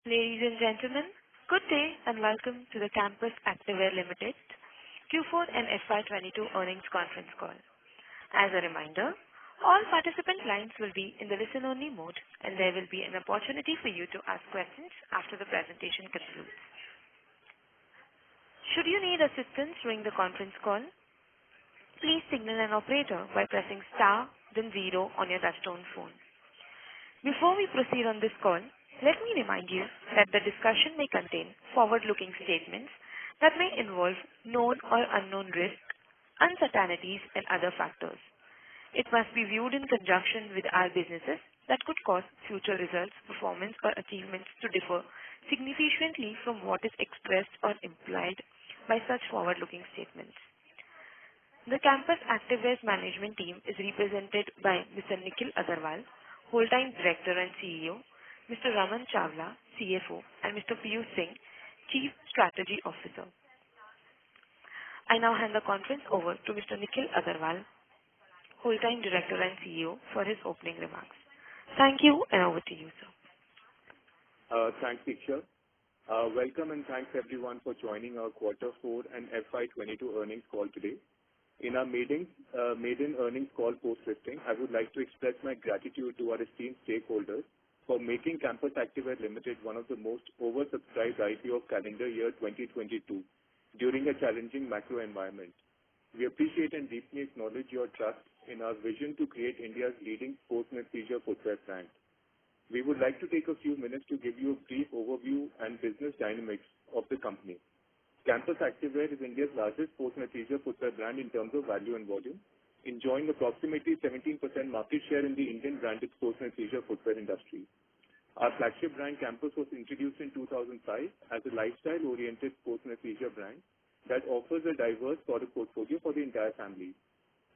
Ladies and gentlemen, good day and welcome to the Campus Activewear Limited Q4 and FY22 earnings conference call. As a reminder, all participant lines will be in the listen-only mode, and there will be an opportunity for you to ask questions after the presentation concludes. Should you need assistance during the conference call, please signal an operator by pressing star then 0 on your touchtone phone. Before we proceed on this call, let me remind you that the discussion may contain forward-looking statements that may involve known or unknown risks, uncertainties, and other factors. It must be viewed in conjunction with our businesses that could cause future results, performance, or achievements to differ significantly from what is expressed or implied by such forward-looking statements. The Campus Activewear's management team is represented by Mr. Nikhil Agarwal, Whole-time Director and CEO, Mr. Raman Chawla, CFO, and Mr. Piyush Singh, Chief Strategy Officer. I now hand the conference over to Mr. Nikhil Agarwal, Whole-time Director and CEO, for his opening remarks. Thank you, and over to you, sir. Thanks, Diksha. Welcome and thanks everyone for joining our Q4 and FY22 earnings call today. In our maiden earnings call post-listing, I would like to express my gratitude to our esteemed stakeholders for making Campus Activewear Limited one of the most oversubscribed IPO of calendar year 2022 during a challenging macro environment. We appreciate and deeply acknowledge your trust in our vision to create India's leading sports and leisure footwear brand. We would like to take a few minutes to give you a brief overview and business dynamics of the company. Campus Activewear is India's largest sports and leisure footwear brand in terms of value and volume, enjoying approximately 17% market share in the Indian branded sports and leisure footwear industry. Our flagship brand Campus was introduced in 2005 as a lifestyle-oriented sports and leisure brand that offers a diverse product portfolio for the entire family.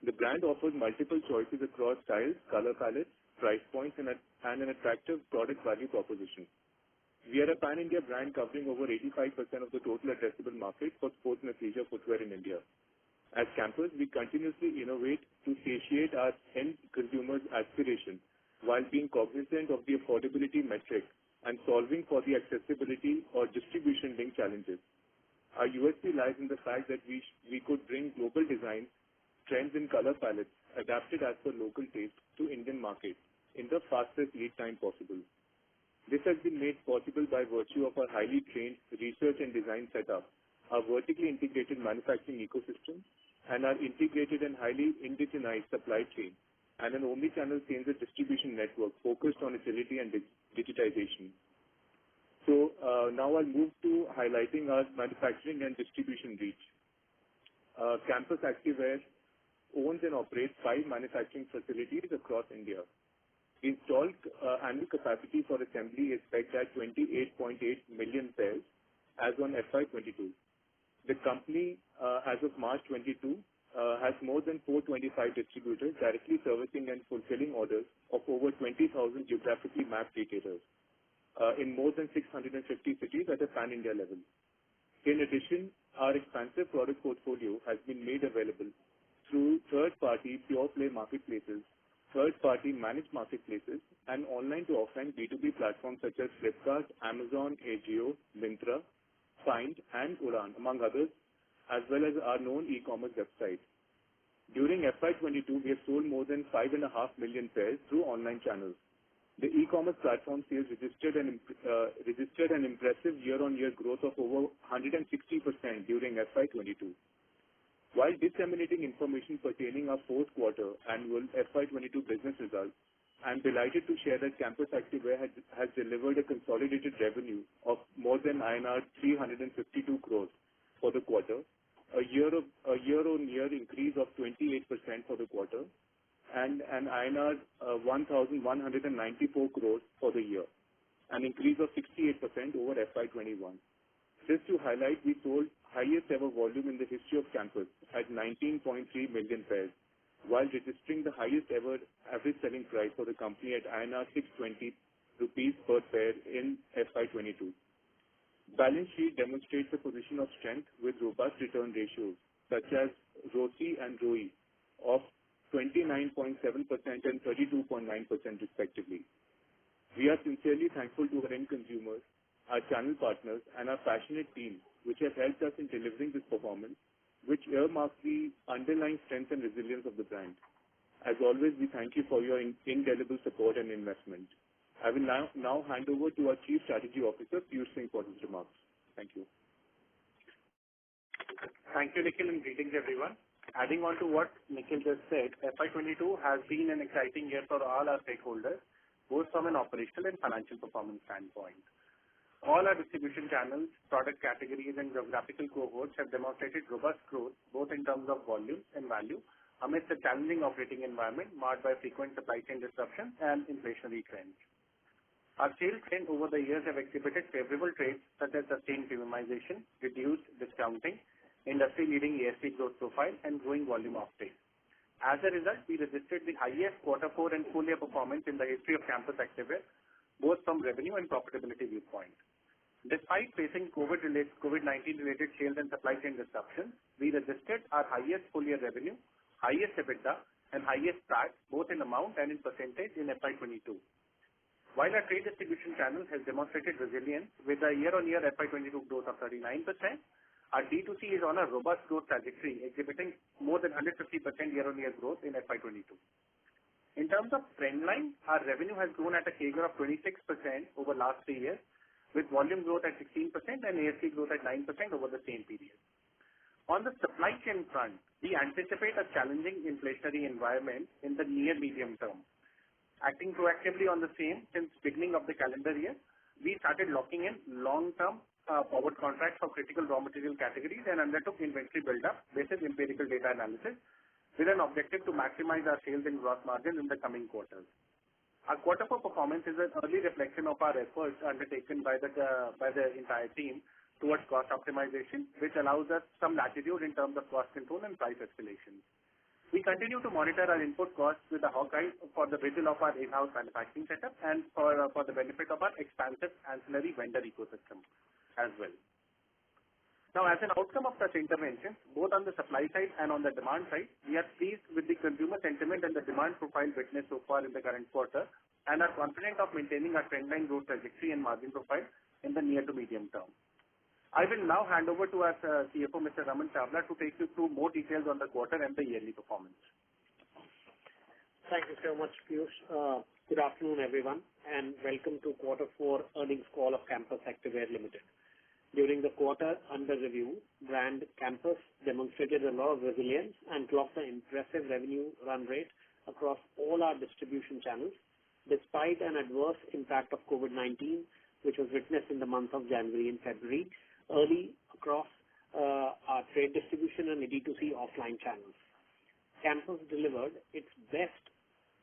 The brand offers multiple choices across styles, color palettes, price points, and an attractive product value proposition. We are a pan-India brand covering over 85% of the total addressable market for sports and leisure footwear in India. As Campus, we continuously innovate to satiate our end consumers' aspirations while being cognizant of the affordability metric and solving for the accessibility or distribution link challenges. Our USP lies in the fact that we could bring global designs, trends in color palettes adapted as per local taste to Indian market in the fastest lead time possible. This has been made possible by virtue of our highly trained research and design setup, our vertically integrated manufacturing ecosystem, and our integrated and highly indigenized supply chain, and an omni-channel sales and distribution network focused on agility and digitization. So now I'll move to highlighting our manufacturing and distribution reach. Campus Activewear owns and operates 5 manufacturing facilities across India. Installed annual capacity for assembly is pegged at 28.8 million pairs as on FY22. The company, as of March 22, has more than 425 distributors directly servicing and fulfilling orders of over 20,000 geographically mapped retailers in more than 650 cities at a pan-India level. In addition, our expansive product portfolio has been made available through third-party pure-play marketplaces, third-party managed marketplaces, and online to offline B2B platforms such as Flipkart, Amazon, Ajio, Myntra, Find, and Udan, among others, as well as our known e-commerce website. During FY22, we have sold more than 5.5 million pairs through online channels. The e-commerce platform sales registered an impressive year-on-year growth of over 160% during FY22. While disseminating information pertaining our fourth quarter annual FY22 business results, I am delighted to share that Campus Activewear has delivered a consolidated revenue of more than INR 352 crores for the quarter, a year-on-year increase of 28% for the quarter, and an INR 1,194 crores for the year, an increase of 68% over FY21. Just to highlight, we sold highest ever volume in the history of Campus at 19.3 million pairs, while registering the highest ever average selling price for the company at INR 620 rupees per pair in FY22. Balance sheet demonstrates a position of strength with robust return ratios such as ROCE and ROE of 29.7% and 32.9% respectively. We are sincerely thankful to our end consumers our channel partners, and our passionate team, which have helped us in delivering this performance, which earmarks the underlying strength and resilience of the brand. As always, we thank you for your indelible support and investment. I will now hand over to our Chief Strategy Officer, Piyush Singh, for his remarks. Thank you. Thank you, Nikhil, and greetings, everyone. Adding on to what Nikhil just said, FY22 has been an exciting year for all our stakeholders, both from an operational and financial performance standpoint. All our distribution channels, product categories, and geographical cohorts have demonstrated robust growth, both in terms of volume and value, amidst a challenging operating environment marked by frequent supply chain disruptions and inflationary trends. Our sales trend over the years have exhibited favorable traits such as sustained premiumization, reduced discounting, industry-leading ASP growth profile, and growing volume offtake. As a result, we registered the highest Q4 and full year performance in the history of Campus Activewear, both from revenue and profitability viewpoint. Despite facing COVID-19 related sales and supply chain disruptions, we registered our highest full year revenue, highest EBITDA, and highest PAT, both in amount and in percentage in FY22. While our trade distribution channel has demonstrated resilience with a year-on-year FY22 growth of 39%, our D2C is on a robust growth trajectory, exhibiting more than 150% year-on-year growth in FY22. In terms of trend line, our revenue has grown at a CAGR of 26% over last 3 years, with volume growth at 16% and ASP growth at 9% over the same period. On the supply chain front, we anticipate a challenging inflationary environment in the near-medium term. Acting proactively on the same since beginning of the calendar year, we started locking in long-term forward contracts for critical raw material categories and undertook inventory build-up based on empirical data analysis with an objective to maximize our sales and gross margin in the coming quarters. Our Q4 performance is an early reflection of our efforts undertaken by the entire team towards cost optimization, which allows us some latitude in terms of cost control and price escalation. We continue to monitor our input costs with a hawk eye for the vigil of our in-house manufacturing setup and for the benefit of our expansive ancillary vendor ecosystem as well. Now, as an outcome of such interventions, both on the supply side and on the demand side, we are pleased with the consumer sentiment and the demand profile witnessed so far in the current quarter and are confident of maintaining our trendline growth trajectory and margin profile in the near to medium term. I will now hand over to our CFO, Mr. Raman Chawla, to take you through more details on the quarter and the yearly performance. Thank you so much, Piyush. Good afternoon, everyone, and welcome to Q4 earnings call of Campus Activewear Limited. During the quarter under review, brand Campus demonstrated a lot of resilience and clocked an impressive revenue run rate across all our distribution channels, despite an adverse impact of COVID-19, which was witnessed in the month of January and February, early across our trade distribution and D2C offline channels. Campus delivered its best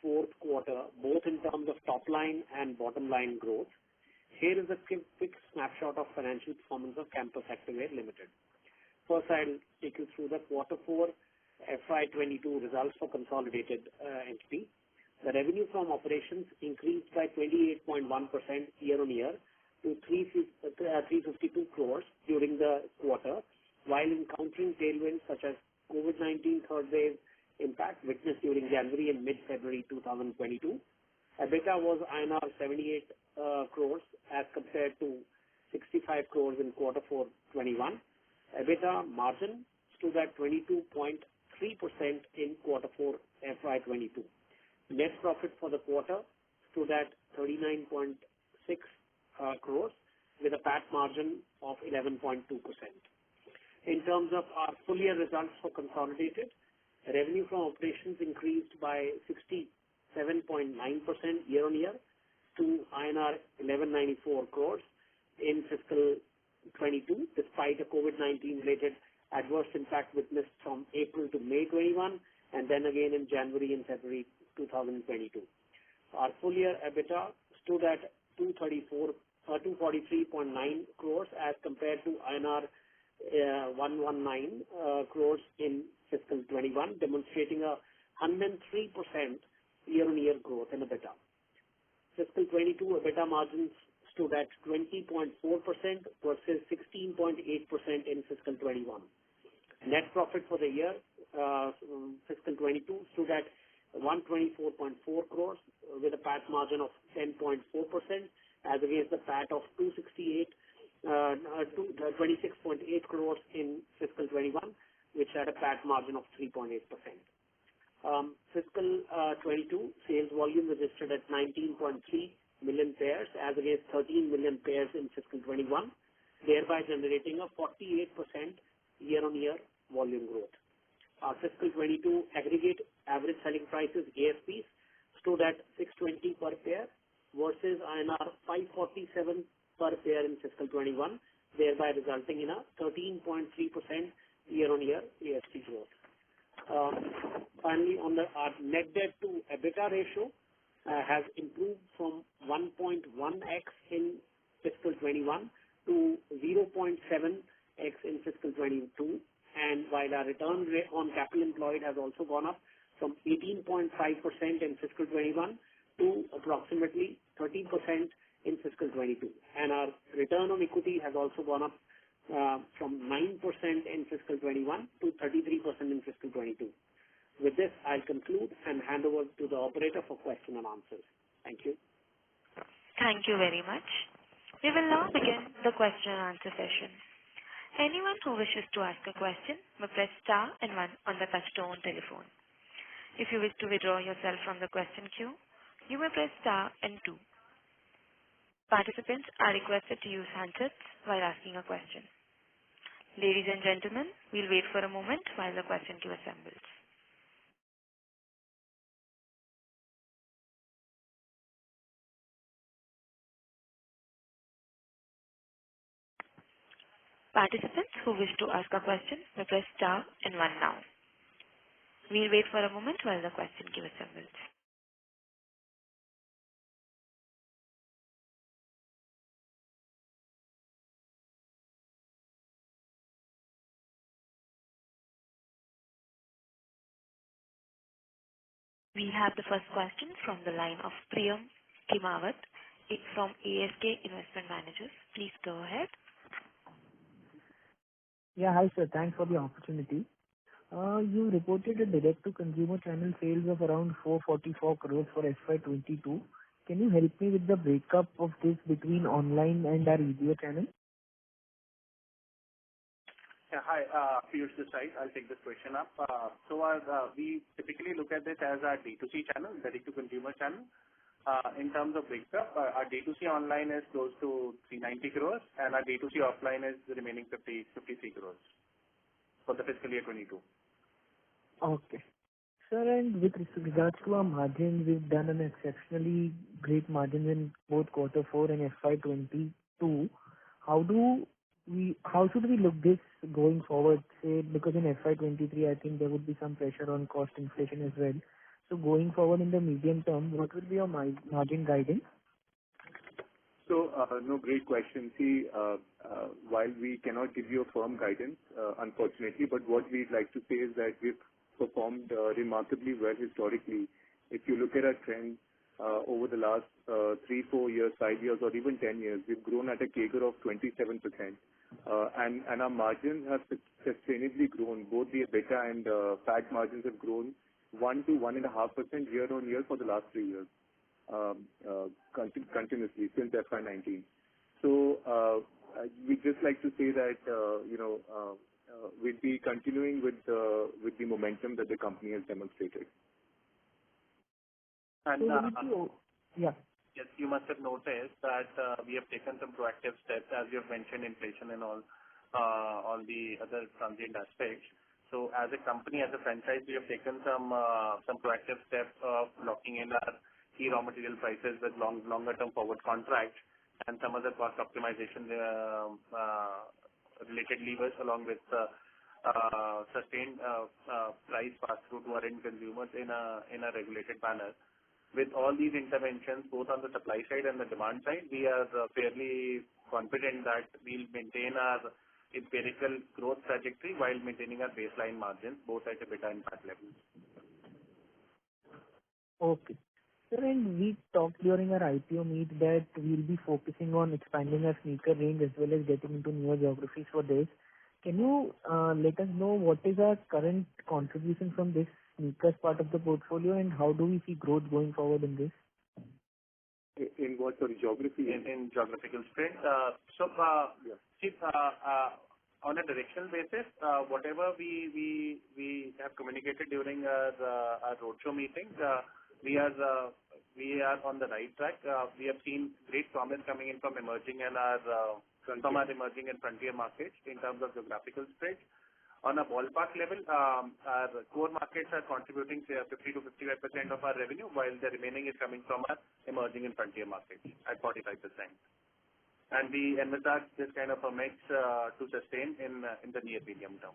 Q4, both in terms of top line and bottom line growth. Here is a quick snapshot of financial performance of Campus Activewear Limited. First, I'll take you through the Q4 FY22 results for consolidated entity. The revenue from operations increased by 28.1% year-on-year to 352 crores during the quarter, while encountering tailwinds such as COVID-19 third wave impact witnessed during January and mid-February 2022. EBITDA was INR 78 crores as compared to 65 crores in Q4 21. EBITDA margin stood at 22.3% in Q4 FY22. Net profit for the quarter stood at 39.6 crores with a PAT margin of 11.2%. In terms of our full year results for consolidated, revenue from operations increased by 67.9% year-on-year to INR 1194 crores in fiscal 22, despite a COVID-19 related adverse impact witnessed from April to May 21 and then again in January and February 2022. Our full year EBITDA stood at 243.9 crores as compared to INR 119 crores in fiscal 21, demonstrating a 103% year-on-year growth in EBITDA. Fiscal 22 EBITDA margins stood at 20.4% versus 16.8% in fiscal 21. Net profit for the year, fiscal 22, stood at 124.4 crores with a PAT margin of 10.4% as against the PAT of 268 to 26.8 crores in fiscal 21, which had a PAT margin of 3.8%. Fiscal 22 sales volume registered at 19.3 million pairs as against 13 million pairs in fiscal 21, thereby generating a 48% year-on-year volume growth. Our fiscal 22 aggregate average selling prices, ASPs, stood at 620 per pair versus INR 547 per pair in fiscal 21, thereby resulting in a 13.3% year-on-year ASP growth. Finally, on our net debt to EBITDA ratio has improved from 1.1x in fiscal 21 to 0.7x in fiscal 22, and while our return rate on capital employed has also gone up from 18.5% in fiscal 21 to approximately 13% in fiscal 22, and our return on equity has also gone up from 9% in fiscal 21 to 33% in fiscal 22. With this, I'll conclude and hand over to the operator for question and answers. Thank you. Thank you very much. We will now begin the question and answer session. Anyone who wishes to ask a question may press star and one on the touchtone telephone. If you wish to withdraw yourself from the question queue, you may press star and two. Participants are requested to use handsets while asking a question. Ladies and gentlemen, we'll wait for a moment while the question queue assembles. Participants who wish to ask a question may press star and one now. We'll wait for a moment while the question queue assembles. We have the first question from the line of Priyam Kimawat from ASK Investment Managers. Please go ahead. Yeah, hi sir. Thanks for the opportunity. You reported a direct-to-consumer channel sales of around 444 crores for FY22. Can you help me with the breakup of this between online and our EBO channel? Yeah, hi, Piyush this side. I'll take this question up. We typically look at this as our D2C channel, direct-to-consumer channel. In terms of breakup, our D2C online is close to 390 crores, and our D2C offline is the remaining 53 crores for the fiscal year 22. Okay. Sir, and with regards to our margins, we've done an exceptionally great margin in both quarter 4 and FY22. How should we look this going forward, say, because in FY23, I think there would be some pressure on cost inflation as well. So going forward in the medium term, what will be your margin guidance? So, no, great question. See, while we cannot give you a firm guidance, unfortunately, but what we'd like to say is that we've performed remarkably well historically. If you look at our trend over the last 3, 4 years, 5 years, or even 10 years, we've grown at a CAGR of 27%. And our margins have sustainably grown. Both the EBITDA and PAT margins have grown 1 to 1.5% year on year for the last 3 years, continuously since FY19. So we'd just like to say that we'd be continuing with the momentum that the company has demonstrated. And yeah. Yes, you must have noticed that we have taken some proactive steps, as you have mentioned, inflation and all the other transient aspects. So as a company, as a franchise, we have taken some proactive steps of locking in our key raw material prices with longer-term forward contracts and some other cost optimization related levers, along with sustained price pass-through to our end consumers in a regulated manner. With all these interventions, both on the supply side and the demand side, we are fairly confident that we'll maintain our empirical growth trajectory while maintaining our baseline margins, both at EBITDA and PAT levels. Okay. Sir, and we talked during our IPO meet that we'll be focusing on expanding our sneaker range as well as getting into newer geographies for this. Can you let us know what is our current contribution from this sneakers part of the portfolio and how do we see growth going forward in this? In what sort of geography? In geographical spread. Yeah. See, on a directional basis, whatever we have communicated during our roadshow meetings, we are on the right track. We have seen great promise coming in from emerging and from our emerging and frontier markets in terms of geographical spread. On a ballpark level, our core markets are contributing say 50 to 55% of our revenue, while the remaining is coming from our emerging and frontier markets at 45%. And we envisage this kind of a mix to sustain in the near medium term.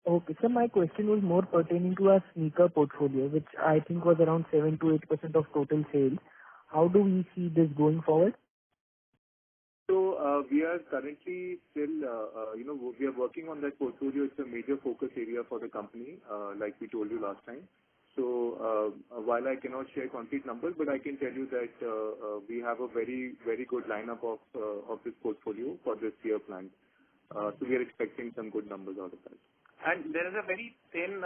Okay, so my question was more pertaining to our sneaker portfolio, which I think was around 7 to 8% of total sales. How do we see this going forward? So we are currently still, we are working on that portfolio. It's a major focus area for the company, like we told you last time. So while I cannot share concrete numbers, but I can tell you that we have a very, very good lineup of this portfolio for this year planned. So we are expecting some good numbers out of that. And there is a very thin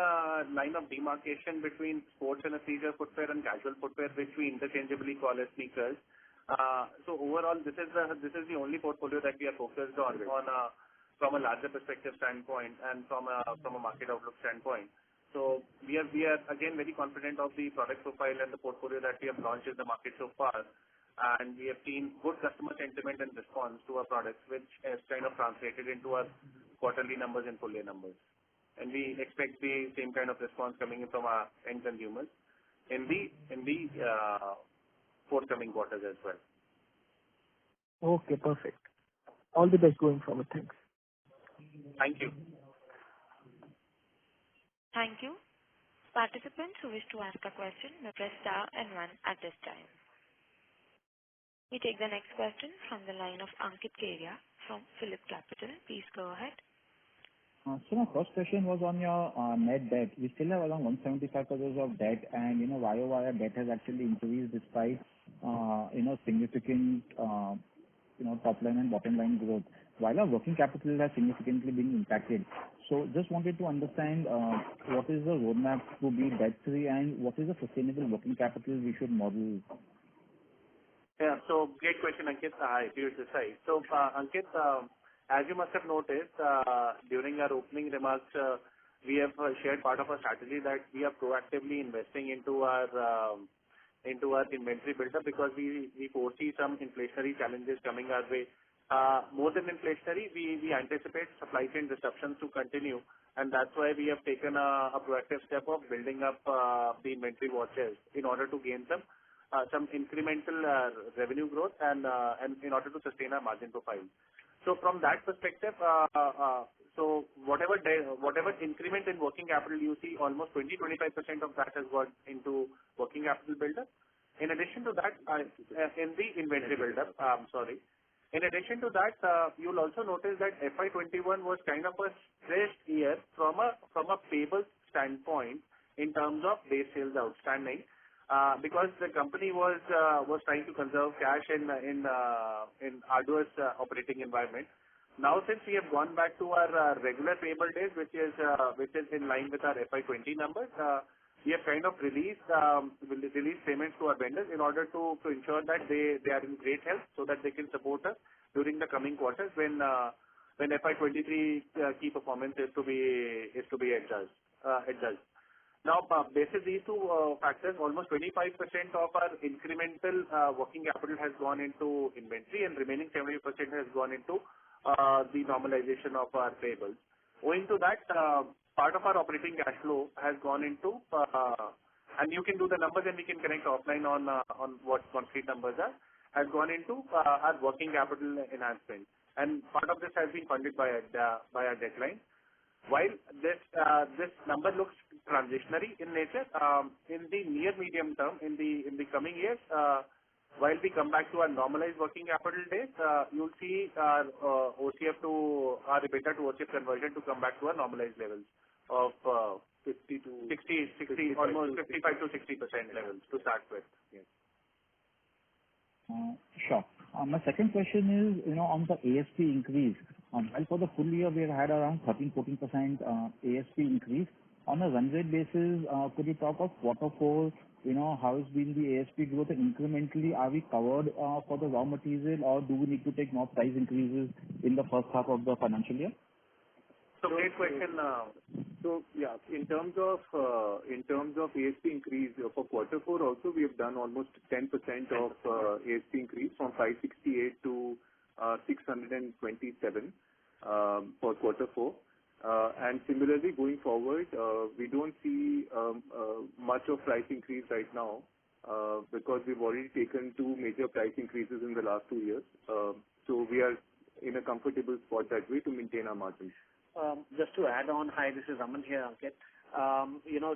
line of demarcation between sports and athleisure footwear and casual footwear, which we interchangeably call as sneakers. So overall, this is the only portfolio that we are focused on from a larger perspective standpoint and from a market outlook standpoint. So we are again very confident of the product profile and the portfolio that we have launched in the market so far, and we have seen good customer sentiment and response to our products, which has kind of translated into our quarterly numbers and full year numbers. And we expect the same kind of response coming in from our end consumers in the forthcoming quarters as well. Okay, perfect. All the best going forward. Thanks. Thank you. Thank you. Participants who wish to ask a question may press star and 1 at this time. We take the next question from the line of Ankit Kedia from Phillip Capital. Please go ahead. So my first question was on your net debt. We still have around 175 crores of debt, and YOY debt has actually increased despite significant top line and bottom line growth, while our working capital has significantly been impacted. So just wanted to understand what is the roadmap to be debt free, and what is the sustainable working capital we should model? Yeah, so great question, Ankit. Hi, Piyush this side. So Ankit, as you must have noticed during our opening remarks, we have shared part of our strategy that we are proactively investing into our inventory buildup because we foresee some inflationary challenges coming our way. More than inflationary, we anticipate supply chain disruptions to continue, and that's why we have taken a proactive step of building up the inventory watches in order to gain some incremental revenue growth and in order to sustain our margin profile. So from that perspective, so whatever increment in working capital you see, almost 20-25% of that has gone into working capital buildup. In addition to that, in the inventory buildup, In addition to that, you'll also notice that FY21 was kind of a stressed year from a payables standpoint in terms of days sales outstanding, because the company was trying to conserve cash in arduous operating environment. Now, since we have gone back to our regular payable days, which is in line with our FY20 numbers, we have kind of released payments to our vendors in order to ensure that they are in great health, so that they can support us during the coming quarters when FY23 key performance is to be adjusted. Now, based on these two factors, almost 25% of our incremental working capital has gone into inventory, and remaining 70% has gone into the normalization of our payables. Owing to that, part of our operating cash flow has gone into, and you can do the numbers and we can connect offline on what concrete numbers are, has gone into our working capital enhancement. And part of this has been funded by our deadline. While this number looks transitionary in nature, in the near medium term, in the coming years, while we come back to our normalized working capital days, you'll see our OCF to our EBITDA to OCF conversion to come back to our normalized levels of 60, almost 55 to 60% levels to start with. Yes. Sure. My second question is, on the ASP increase. While for the full year we have had around 13-14% ASP increase. On a run rate basis, could you talk of quarter 4 how has been the ASP growth? And incrementally, are we covered for the raw material, or do we need to take more price increases in the first half of the financial year? So great question. So yeah, in terms of ASP increase for quarter four also, we have done almost 10% of ASP increase from 568 to 627 for quarter four. And similarly, going forward, we don't see much of price increase right now because we've already taken two major price increases in the last 2 years. So we are in a comfortable spot that way to maintain our margins. Just to add on, hi, this is Raman here, Ankit.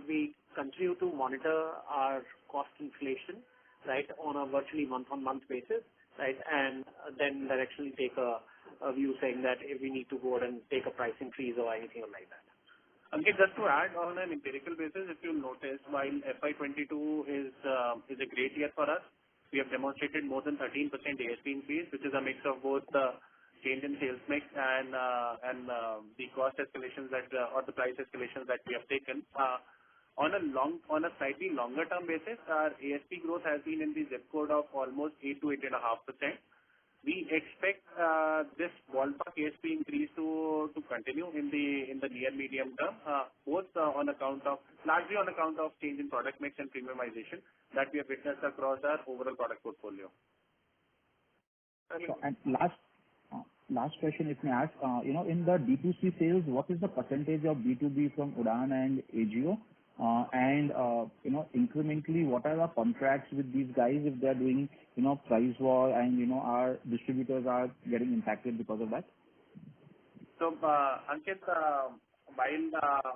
We continue to monitor our cost inflation, right, on a virtually month-on-month basis, right, and then directionally take a view saying that if we need to go out and take a price increase or anything like that. Ankit, just to add on an empirical basis, if you'll notice, while FY22 is a great year for us, we have demonstrated more than 13% ASP increase, which is a mix of both change in sales mix and the cost escalations or the price escalations that we have taken. On a slightly longer term basis, our ASP growth has been in the zip code of almost 8 to 8.5%. We expect this ballpark ASP increase to continue in the near medium term, both largely on account of change in product mix and premiumization that we have witnessed across our overall product portfolio. Sure. And last question, if may I ask, in the D2C sales, what is the percentage of B2B from Udaan and AJIO? And incrementally, what are the contracts with these guys if they're doing, price war and, our distributors are getting impacted because of that? So, Ankit, while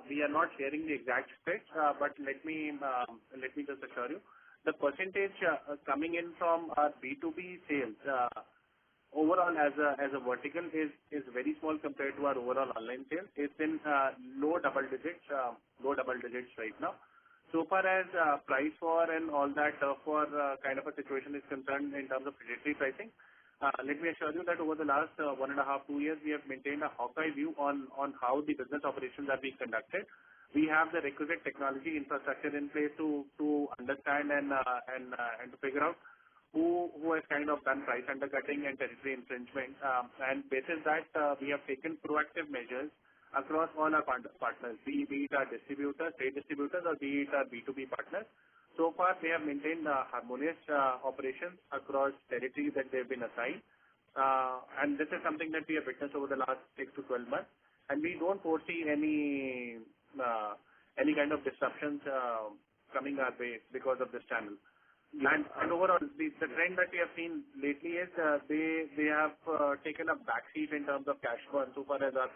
we are not sharing the exact splits, but let me just assure you, the percentage coming in from our B2B sales overall as a vertical is very small compared to our overall online sales. It's in low double digits right now. So far as price war and all that for kind of a situation is concerned in terms of predatory pricing, let me assure you that over the last 1.5 to 2 years, we have maintained a hawk eye view on how the business operations are being conducted. We have the requisite technology infrastructure in place to understand and to figure out who has kind of done price undercutting and territory infringement. And basis that, we have taken proactive measures across all our partners, be it our distributors, trade distributors, or be it our B2B partners. So far, they have maintained harmonious operations across territories that they've been assigned. And this is something that we have witnessed over the last 6 to 12 months. And we don't foresee any kind of disruptions coming our way because of this channel. And overall, the trend that we have seen lately is they have taken a backseat in terms of cash burn so far as our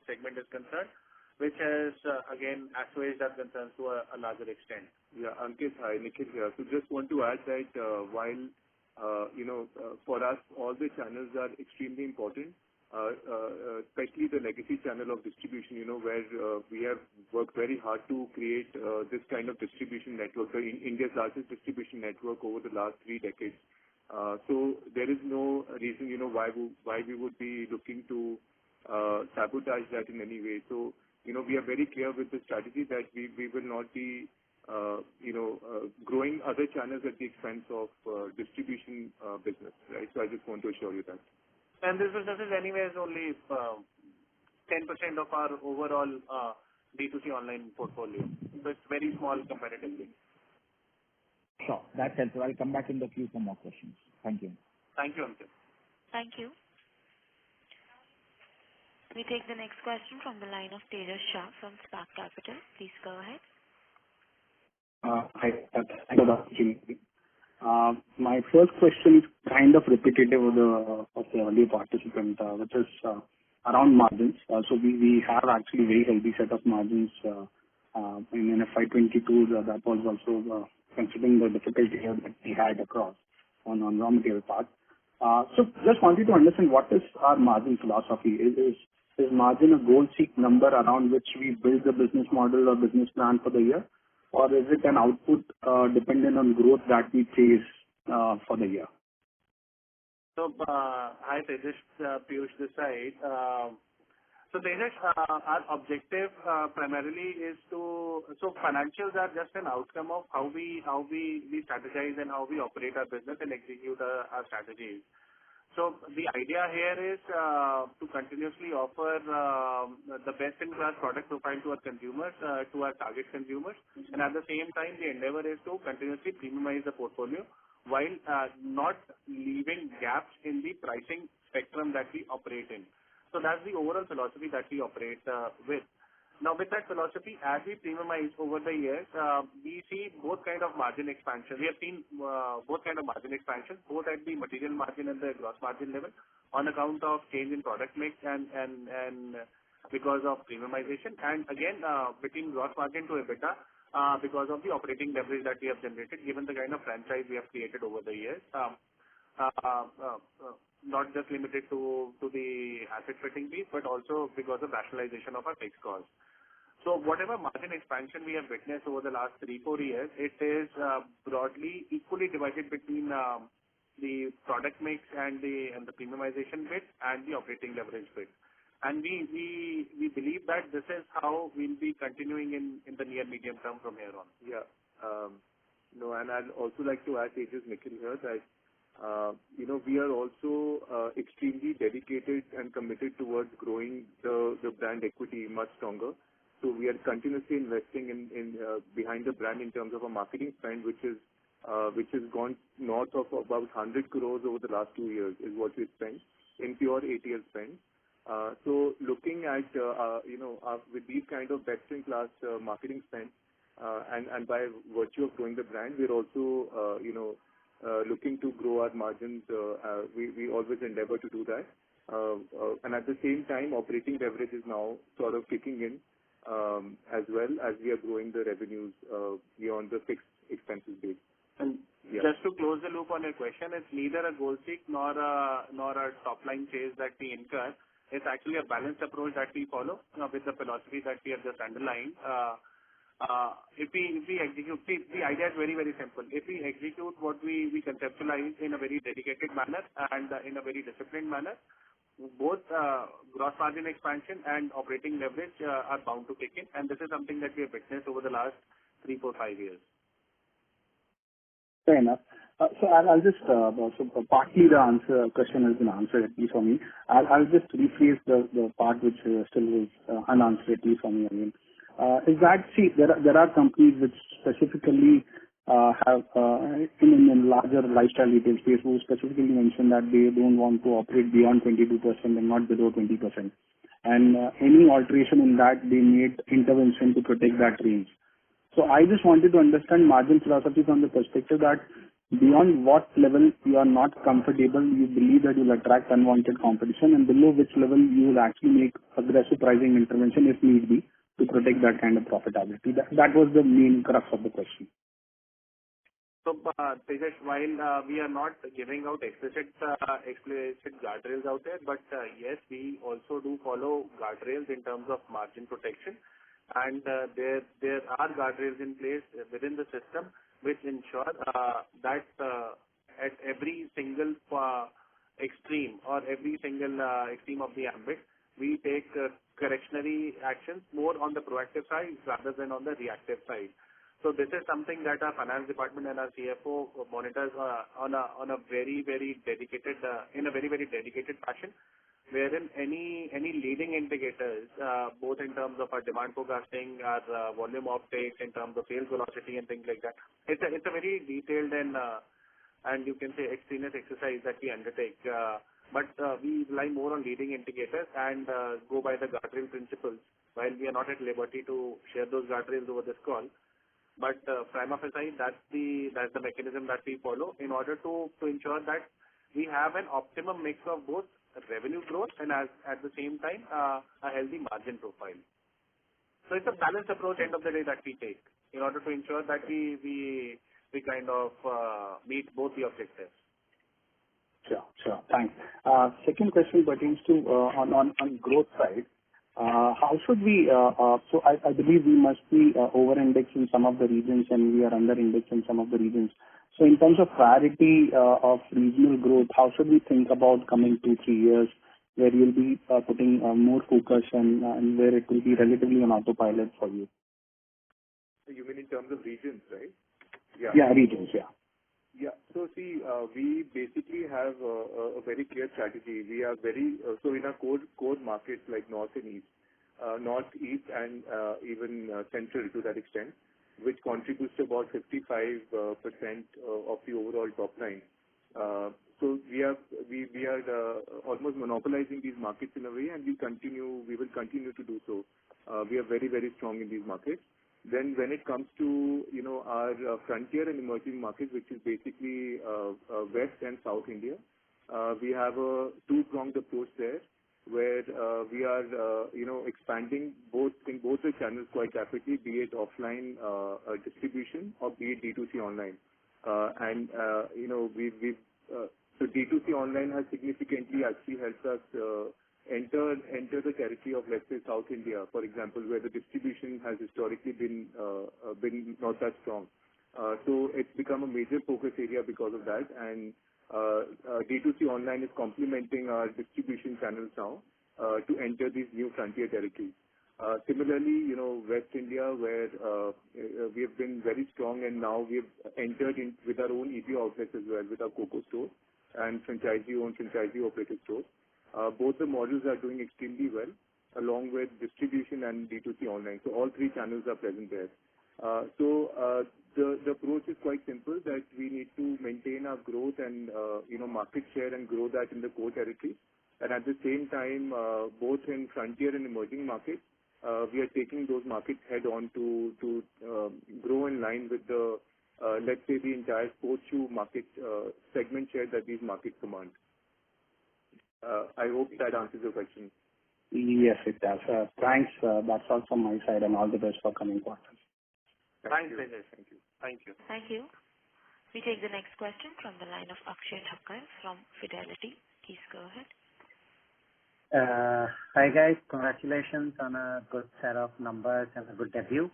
segment is concerned, which has again assuaged our concerns to a larger extent. Yeah, Ankit, hi, Nikhil here. So just want to add that while for us all the channels are extremely important, especially the legacy channel of distribution, where we have worked very hard to create this kind of distribution network, India's largest distribution network over the last 3 decades. So there is no reason, why we would be looking to sabotage that in any way. So, we are very clear with the strategy that we will not be, growing other channels at the expense of distribution business, right? So I just want to assure you that. And this business is anyways only 10% of our overall D2C online portfolio. So it's very small comparatively. Sure. That's helpful. I'll come back in the queue for more questions. Thank you. Thank you, Ankit. Thank you. We take the next question from the line of Tejas Shah from Spark Capital. Please go ahead. Hi. Thank you for the opportunity. My first question is kind of repetitive of the earlier participant, which is around margins. So we have actually very healthy set of margins in FY22. That was also considering the difficulty here that we had across on raw material part. So just wanted to understand what is our margin philosophy. Is margin a goal seek number around which we build the business model or business plan for the year? Or is it an output dependent on growth that we chase for the year? So, hi Tejas, Piyush this side. So Tejas, our objective primarily is so financials are just an outcome of how we strategize and how we operate our business and execute our strategies. So the idea here is to continuously offer the best-in-class product profile to our consumers, to our target consumers, and at the same time, the endeavor is to continuously premiumize the portfolio while not leaving gaps in the pricing spectrum that we operate in. So that's the overall philosophy that we operate with. Now, with that philosophy, as we premiumize over the years, we see both kind of margin expansion. We have seen both kind of margin expansion, both at the material margin and the gross margin level, on account of change in product mix and because of premiumization. And again, between gross margin to EBITDA, because of the operating leverage that we have generated, given the kind of franchise we have created over the years. Not just limited to the asset fitting piece, but also because of rationalization of our fixed costs. So whatever margin expansion we have witnessed over the last 3-4 years, it is broadly equally divided between the product mix and the premiumization bit and the operating leverage bit. And we believe that this is how we'll be continuing in the near medium term from here on. Yeah. No, and I'd also like to add, Tejas, Nikhil here, that we are also extremely dedicated and committed towards growing the brand equity much stronger. So we are continuously investing in behind the brand in terms of a marketing spend, which has gone north of about 100 crores over the last 2 years, is what we spent in pure ATL spend. So looking at with these kind of best-in-class marketing spend, and by virtue of growing the brand, we're also looking to grow our margins. We always endeavor to do that. And at the same time, operating leverage is now sort of kicking in as well as we are growing the revenues beyond the fixed expenses base. And just to close the loop on your question, it's neither a goal seek nor a top-line chase that we incur. It's actually a balanced approach that we follow with the philosophy that we have just underlined. If we execute, the idea is very, very simple. If we execute what we conceptualize in a very dedicated manner and in a very disciplined manner, both gross margin expansion and operating leverage are bound to kick in, and this is something that we have witnessed over the last 3, 4, 5 years. Fair enough. So I'll just partly the question has been answered, at least for me. I'll just rephrase the part which still is unanswered, at least for me. I mean, is that, there are companies which specifically have in larger lifestyle retail space who specifically mention that they don't want to operate beyond 22% and not below 20%. And any alteration in that, they need intervention to protect that range. So I just wanted to understand margin philosophy from the perspective that beyond what level you are not comfortable, you believe that you'll attract unwanted competition, and below which level you will actually make aggressive pricing intervention if need be to protect that kind of profitability. That was the main crux of the question. So, Tejas, while we are not giving out explicit guardrails out there, but yes, we also do follow guardrails in terms of margin protection. And there are guardrails in place within the system which ensure that at every single extreme or every single extreme of the ambit, we take correctionary actions more on the proactive side rather than on the reactive side. So this is something that our finance department and our CFO monitors on a very, very dedicated in a very, very dedicated fashion, wherein any leading indicators, both in terms of our demand forecasting, our volume offtake, in terms of sales velocity and things like that. It's a very detailed and you can say extraneous exercise that we undertake. But we rely more on leading indicators and go by the guardrail principles. While we are not at liberty to share those guardrails over this call, but prima facie, that's the mechanism that we follow in order to ensure that we have an optimum mix of both revenue growth and at the same time a healthy margin profile. So it's a balanced approach end of the day that we take in order to ensure that we kind of meet both the objectives. Sure. Thanks. Second question pertains to on growth side. How should we? So I believe we must be over-indexed in some of the regions and we are under-indexed in some of the regions. So in terms of priority of regional growth, how should we think about coming 2-3 years where you'll be putting more focus and where it will be relatively on autopilot for you? You mean in terms of regions, right? Yeah, regions. Yeah. Yeah. So see, we basically have a very clear strategy. We are very so in our core markets like North and East, North, East, and even Central to that extent, which contributes to about 55% of the overall top line. So we are almost monopolizing these markets in a way, and we will continue to do so. We are very, very strong in these markets. Then when it comes to, our frontier and emerging markets, which is basically West and South India, we have a two-pronged approach there, where we are, expanding in both the channels quite rapidly, be it offline distribution or be it D2C online. So D2C online has significantly actually helped us enter the territory of, let's say, South India, for example, where the distribution has historically been not that strong. So it's become a major focus area because of that, and D2C online is complementing our distribution channels now to enter these new frontier territories. Similarly, West India, where we have been very strong, and now we have entered in with our own EBO outlets as well, with our COCO store and franchisee-owned, franchisee-operated stores. Both the models are doing extremely well, along with distribution and D2C online. So all three channels are present there. The approach is quite simple, that we need to maintain our growth and market share and grow that in the core territory. And at the same time, both in frontier and emerging markets, we are taking those markets head on to grow in line with the let's say the entire sports shoe market segment share that these markets command. I hope that answers your question. Yes, it does. Thanks. That's all from my side, and all the best for coming quarters. Thanks, Vijay. Thank you. Thank you. Thank you. We take the next question from the line of Akshay Thakkar from Fidelity. Please go ahead. Hi, guys. Congratulations on a good set of numbers and a good debut.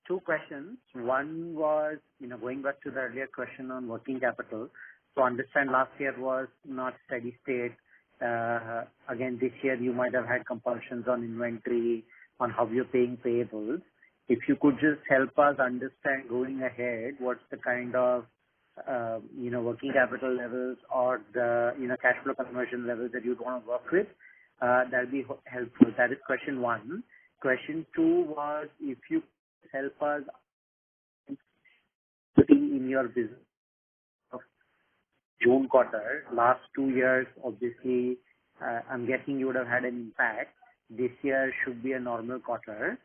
Two questions. One was, going back to the earlier question on working capital. So understand last year was not steady state. Again, this year you might have had compulsions on inventory, on how you're paying payables. If you could just help us understand going ahead, what's the kind of working capital levels or the cash flow conversion levels that you'd want to work with, that'd be helpful. That is question one. Question two was, if you help us putting in your business of June quarter, last 2 years, obviously, I'm guessing you would have had an impact. This year should be a normal quarter.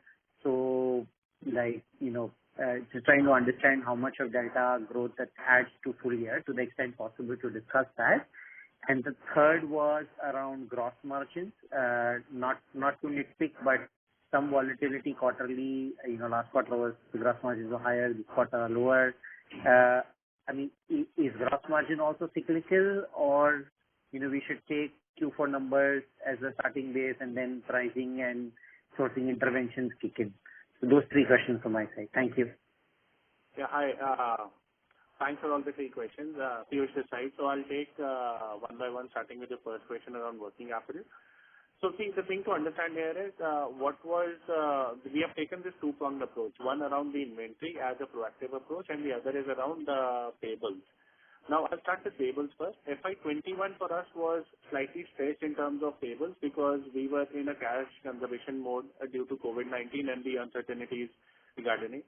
So, just trying to understand how much of delta growth that adds to full year, to the extent possible to discuss that. And the third was around gross margins, not to nitpick, but some volatility quarterly. Last quarter the gross margins were higher, this quarter are lower. Is gross margin also cyclical, or we should take Q4 numbers as a starting base and then pricing and sourcing interventions kick in? So those three questions from my side. Thank you. Yeah, hi. Thanks for all the three questions. Piyush this side. So I'll take one by one, starting with the first question around working capital. So see, the thing to understand here is we have taken this two-pronged approach. One around the inventory as a proactive approach, and the other is around payables. Now, I'll start with payables first. FY21 for us was slightly stretched in terms of payables because we were in a cash conservation mode due to COVID-19 and the uncertainties regarding it.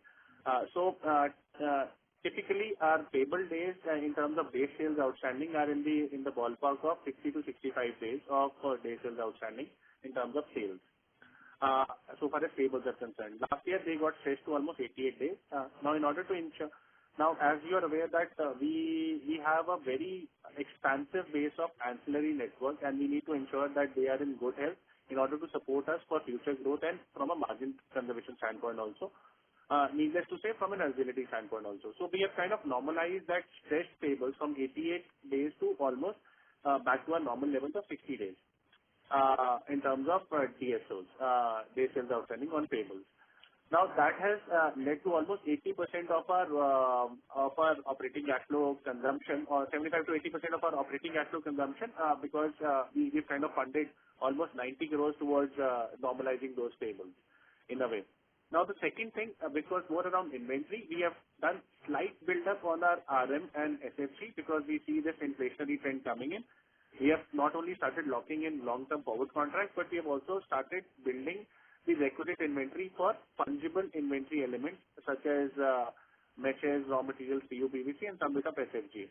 Typically, our payable days in terms of day sales outstanding are in the ballpark of 60 to 65 days of day sales outstanding in terms of sales. So far as payables are concerned. Last year, they got stretched to almost 88 days. Now, in order to ensure... Now, as you are aware that we have a very expansive base of ancillary network, and we need to ensure that they are in good health in order to support us for future growth and from a margin conservation standpoint also. Needless to say, from an agility standpoint also. So we have kind of normalized that stretched payables from 88 days to almost back to our normal levels of 60 days in terms of DSOs, day sales outstanding on payables. Now, that has led to almost 80% of our operating cash flow consumption, or 75 to 80% of our operating cash flow consumption, because we've kind of funded almost 90 crores towards normalizing those payables in a way. Now, the second thing, which was more around inventory, we have done slight build-up on our RM and SFG because we see this inflationary trend coming in. We have not only started locking in long-term forward contracts, but we have also started building the requisite inventory for fungible inventory elements such as meshes, raw materials, PU, PVC, and some bit of SFG.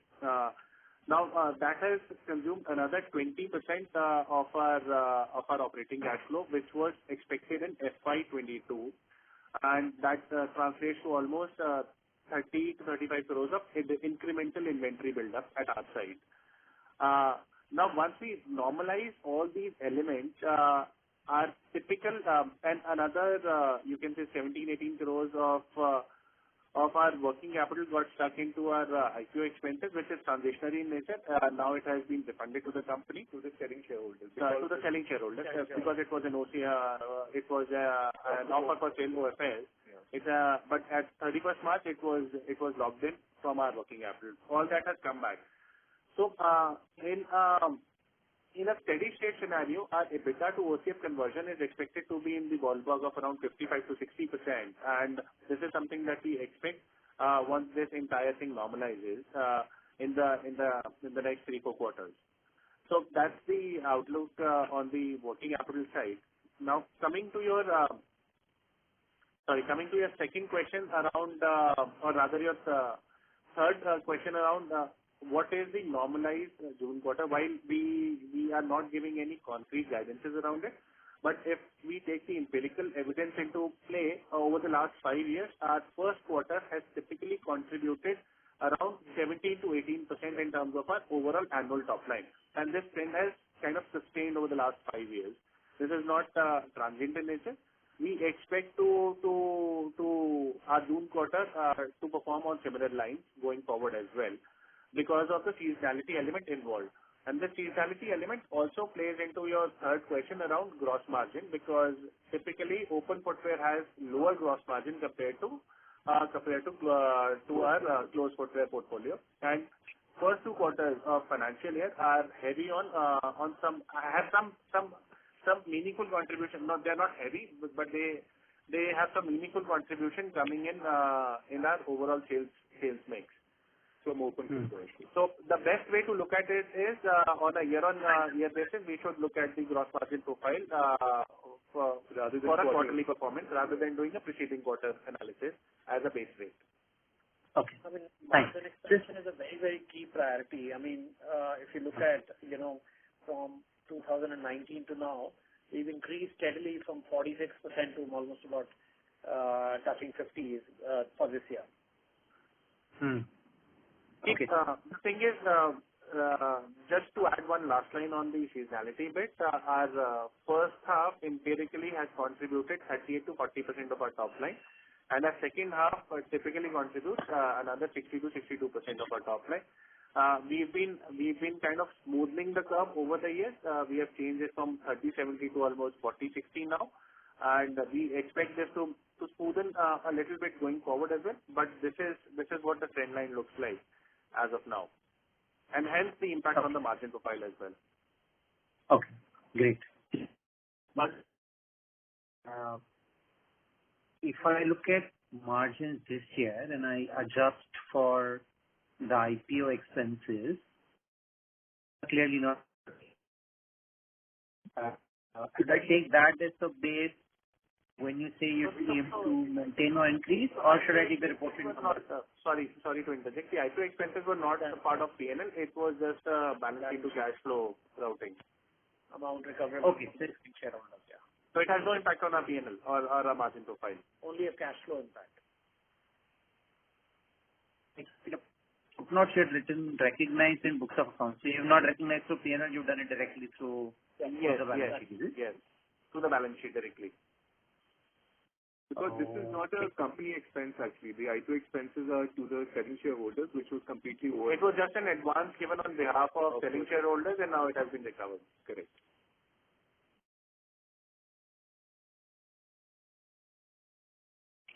Now, that has consumed another 20% of our operating cash flow, which was expected in FY22, and that translates to almost 30 to 35 crores of incremental inventory buildup at our side. Now, once we normalize all these elements, our typical and another, you can say 17-18 crores of our working capital got stuck into our IPO expenses, which is transitionary in nature. Now it has been refunded to the company. To the selling shareholders. To the selling shareholders, because it was an OC, it was an offer for sale OFS. Yeah. But at 31st March, it was locked in from our working capital. All that has come back. So, in a steady state scenario, our EBITDA to OCF conversion is expected to be in the ballpark of around 55 to 60%, and this is something that we expect once this entire thing normalizes in the next 3-4 quarters. So that's the outlook on the working capital side. Now, coming to your second question around, or rather your third question around what is the normalized June quarter. While we are not giving any concrete guidances around it, but if we take the empirical evidence into play over the last 5 years, our first quarter has typically contributed around 17 to 18% in terms of our overall annual top line, and this trend has kind of sustained over the last 5 years. This is not transient in nature. We expect to our June quarter to perform on similar lines going forward as well, because of the seasonality element involved. And the seasonality element also plays into your third question around gross margin, because typically open footwear has lower gross margin compared to our closed footwear portfolio. And first 2 quarters of financial year are heavy on some meaningful contribution. No, they're not heavy, but they have some meaningful contribution coming in our overall sales mix. From open footwear. So the best way to look at it is on a year-on-year basis, we should look at the gross margin profile for a quarterly performance rather than doing a preceding quarter analysis as a base rate. Okay. I mean, Thanks. margin expansion is a very, very key priority. I mean, if you look at, from 2019 to now, we've increased steadily from 46% to almost about touching 50s for this year. Okay. The thing is, just to add one last line on the seasonality bit, our first half empirically has contributed 38 to 40% of our top line, and our second half typically contributes another 60 to 62% of our top line. We've been kind of smoothing the curve over the years. We have changed it from 30-70 to almost 40-60 now, and we expect this to smoothen a little bit going forward as well. But this is what the trend line looks like as of now, and hence the impact on the margin profile as well. Okay, great. But if I look at margins this year and I adjust for the IPO expenses, clearly not. Should I take that as the base when you say you aim to maintain or increase, or should I take the reported numbers? Sorry to interject. The IPO expenses were not a part of P&L. It was just a balance sheet to cash flow routing. Amount recovery. Okay. Shareholders, yeah. So it has no impact on our P&L or our margin profile. Only a cash flow impact. It's not yet written, recognized in books of accounts. So you have not recognized through P&L, you've done it directly through the balance sheet, is it? Yes, through the balance sheet directly. Because this is not a company expense actually. The IPO expenses are to the selling shareholders, which was completely over. It was just an advance given on behalf of selling shareholders, and now it has been recovered. Correct.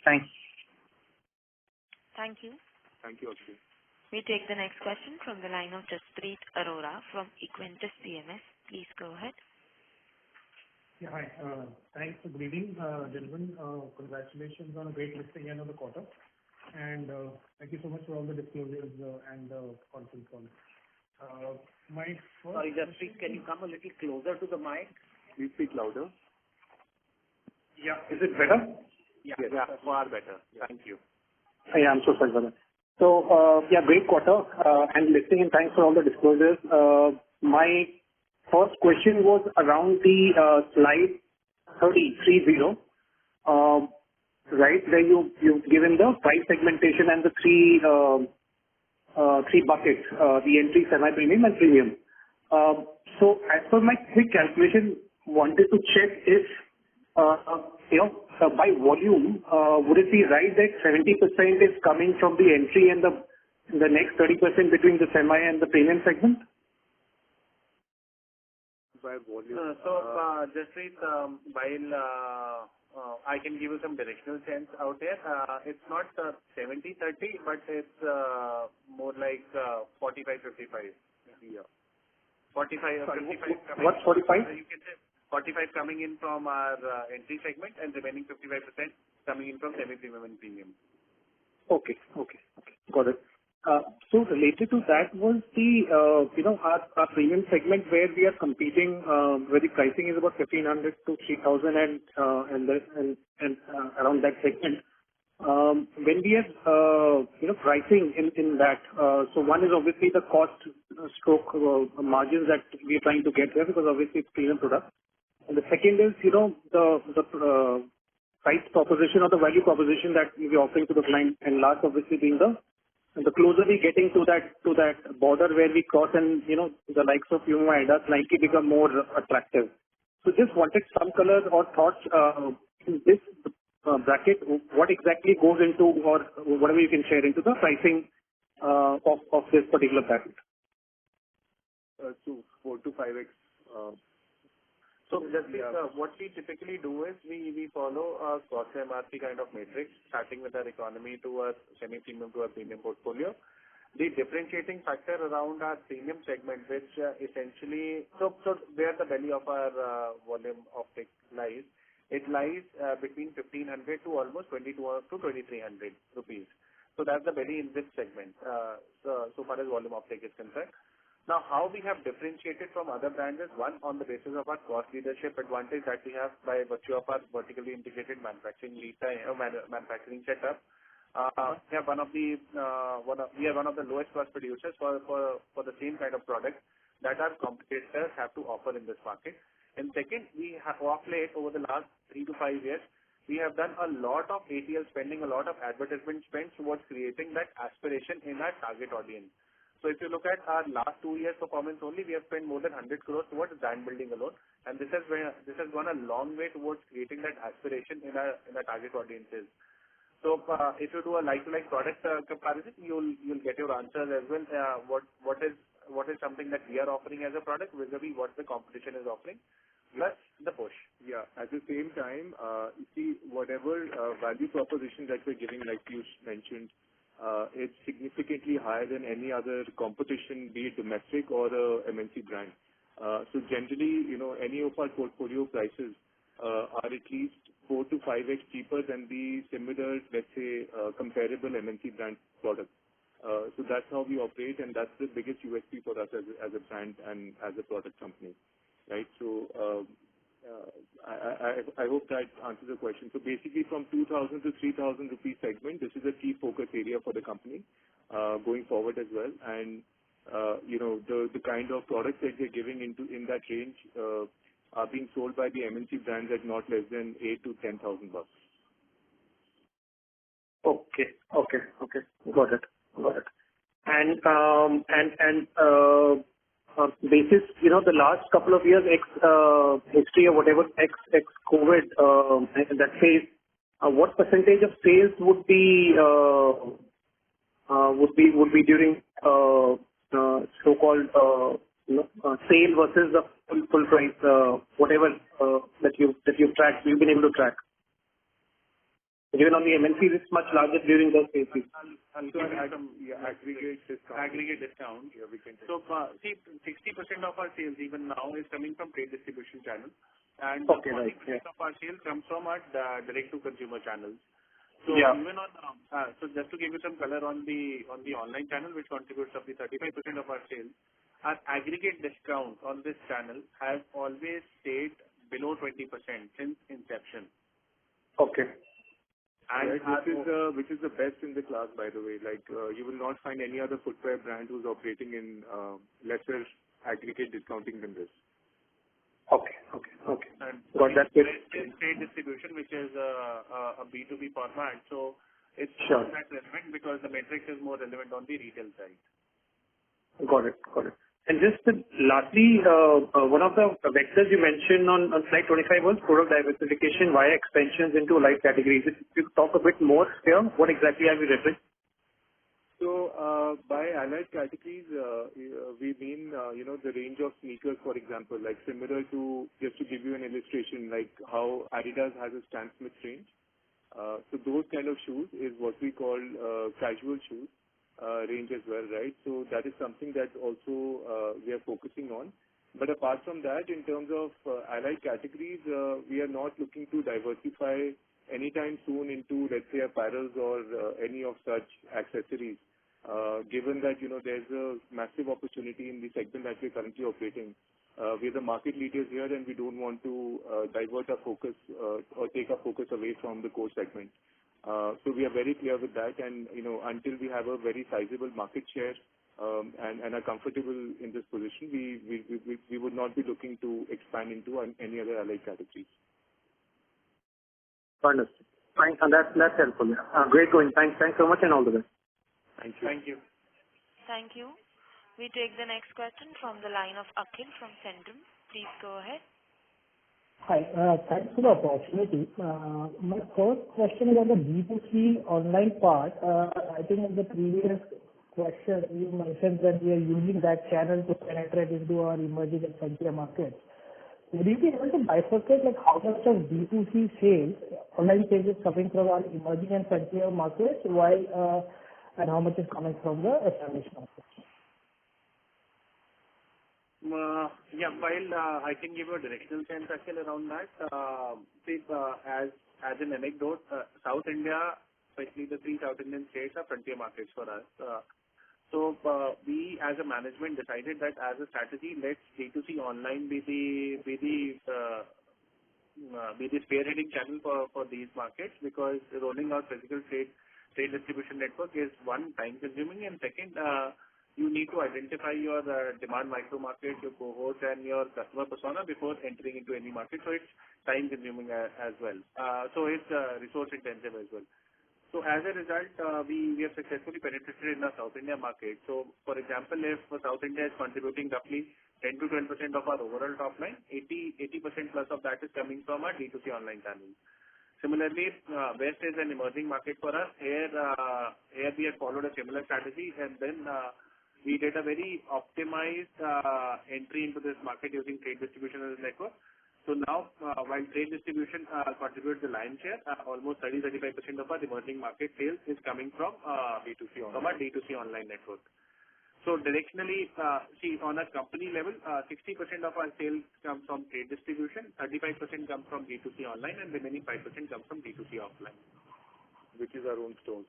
Thanks. Thank you. Thank you, Akshay. We take the next question from the line of Jaspreet Arora from Equentis CMS. Please go ahead. Yeah, hi. Thanks for greeting, gentlemen. Congratulations on a great listing end of the quarter. And thank you so much for all the disclosures and the conference call. Sorry, Jaspreet, can you come a little closer to the mic? Please speak louder. Yeah. Is it better? Yes, far better. Thank you. Yeah, I'm so sorry for that. So, great quarter and listing, and thanks for all the disclosures. My first question was around the slide 30, right, where you've given the price segmentation and the three buckets, the entry, semi-premium, and premium. So, as per my quick calculation, wanted to check if by volume, would it be right that 70% is coming from the entry and the next 30% between the semi and the premium segment? By volume. Jaspreet, while I can give you some directional sense out there, it's not 70-30, but it's more like 45-55. Yeah. 45 or 55. What's 45? You can say 45 coming in from our entry segment and remaining 55% coming in from semi-premium and premium. Okay. Got it. So related to that was the, our premium segment where we are competing, where the pricing is about 1,500 to 3,000 and around that segment. When we have, pricing in that, so one is obviously the cost stroke margins that we are trying to get there because obviously it's premium product. And the second is, the price proposition or the value proposition that we're offering to the client, and last obviously being the closer we getting to that border where we cross and, the likes of Yuma and us likely become more attractive. So just wanted some color or thoughts in this bracket, what exactly goes into or whatever you can share into the pricing of this particular bracket. So 4 to 5x. So what we typically do is we follow a cost MRP kind of matrix, starting with our economy to our semi-premium to our premium portfolio. The differentiating factor around our premium segment, which essentially, so where the belly of our volume offtake lies, it lies between 1,500 to almost 2,200 to 2,300 rupees. So that's the belly in this segment, so far as volume offtake is concerned. Now, how we have differentiated from other brands is, one, on the basis of our cost leadership advantage that we have by virtue of our vertically integrated manufacturing manufacturing setup. We are one of the lowest cost producers for the same kind of product that our competitors have to offer in this market. And second, we have of late over the last 3 to 5 years, we have done a lot of ATL spending, a lot of advertisement spend towards creating that aspiration in our target audience. So if you look at our last 2 years performance only, we have spent more than 100 crores towards brand building alone, and this has gone a long way towards creating that aspiration in our target audiences. So if you do a like-to-like product comparison, you'll get your answers as well. What is something that we are offering as a product vis-a-vis what the competition is offering, plus the push. Yeah. At the same time, you see, whatever value proposition that we're giving, like you mentioned, it's significantly higher than any other competition, be it domestic or a MNC brand. So generally, any of our portfolio prices are at least 4 to 5x cheaper than the similar, let's say, comparable MNC brand product. So that's how we operate, and that's the biggest USP for us as a brand and as a product company, right? So I hope that answers the question. So basically, from 2,000 to 3,000 rupees segment, this is a key focus area for the company going forward as well. And the kind of products that they're giving in that range are being sold by the MNC brands at not less than 8,000 to 10,000 bucks. Okay. Got it. And basis, the last couple of years, history or whatever, COVID, that phase, what percentage of sales would be during so-called sale versus the full price, whatever that you've tracked, you've been able to track? Given on the MNCs, it's much larger during those phases. I'll give you some aggregate discount. Yeah, we can. So, see, 60% of our sales even now is coming from trade distribution channel, and Okay, right. 40% of our sales comes from our direct-to-consumer channels. So Yeah. even on, so just to give you some color on the online channel, which contributes up to 35% of our sales, our aggregate discount on this channel has always stayed below 20% since inception. Okay. And Which is the best in the class, by the way. Like, you will not find any other footwear brand who's operating in lesser aggregate discounting than this. Okay. And Got that. trade distribution, which is a B2B format, so it's Sure. not that relevant because the metrics is more relevant on the retail side. Got it. And just lastly, one of the vectors you mentioned on slide 25 was product diversification via expansions into light categories. If you could talk a bit more here, what exactly are we referring? So, by allied categories, we mean, the range of sneakers, for example, like similar to, just to give you an illustration, like how Adidas has a Stan Smith range. So those kind of shoes is what we call casual shoes range as well, right? So that is something that also we are focusing on. But apart from that, in terms of allied categories, we are not looking to diversify anytime soon into, let's say, apparels or any of such accessories. Given that, there's a massive opportunity in the segment that we're currently operating. We're the market leaders here, and we don't want to divert our focus or take our focus away from the core segment. So we are very clear with that, and until we have a very sizable market share and are comfortable in this position, we would not be looking to expand into any other allied categories. Understood. Thanks, and that's helpful. Great going. Thanks so much, and all the best. Thank you. Thank you. Thank you. We take the next question from the line of Akhil from Centrum. Please go ahead. Hi. Thanks for the opportunity. My first question is on the B2C online part. I think in the previous question, you mentioned that we are using that channel to penetrate into our emerging and frontier markets. Would you be able to bifurcate, like, how much of B2C sales, online sales is coming from our emerging and frontier markets, while and how much is coming from the established markets? Yeah, while I can give you a directional sense, Akhil, around that, see, as an anecdote, South India, especially the 3 South Indian states, are frontier markets for us. So we, as a management, decided that as a strategy, let's D2C online be the spearheading channel for these markets, because rolling out physical trade distribution network is, one, time consuming, and second, you need to identify your demand micro market, your cohort, and your customer persona before entering into any market. So it's time consuming as well. So it's resource intensive as well. So as a result, we have successfully penetrated in the South India market. So for example, if South India is contributing roughly 10 to 12% of our overall top line, 80% plus of that is coming from our D2C online channel. Similarly, West is an emerging market for us. Here we have followed a similar strategy, and then we did a very optimized entry into this market using trade distribution as a network. So now, while trade distribution contributes the lion's share, almost 30-35% of our emerging market sales is coming from D2C online. From our D2C online network. So directionally, see, on a company level, 60% of our sales come from trade distribution, 35% comes from D2C online, and the remaining 5% comes from D2C offline, which is our own stores.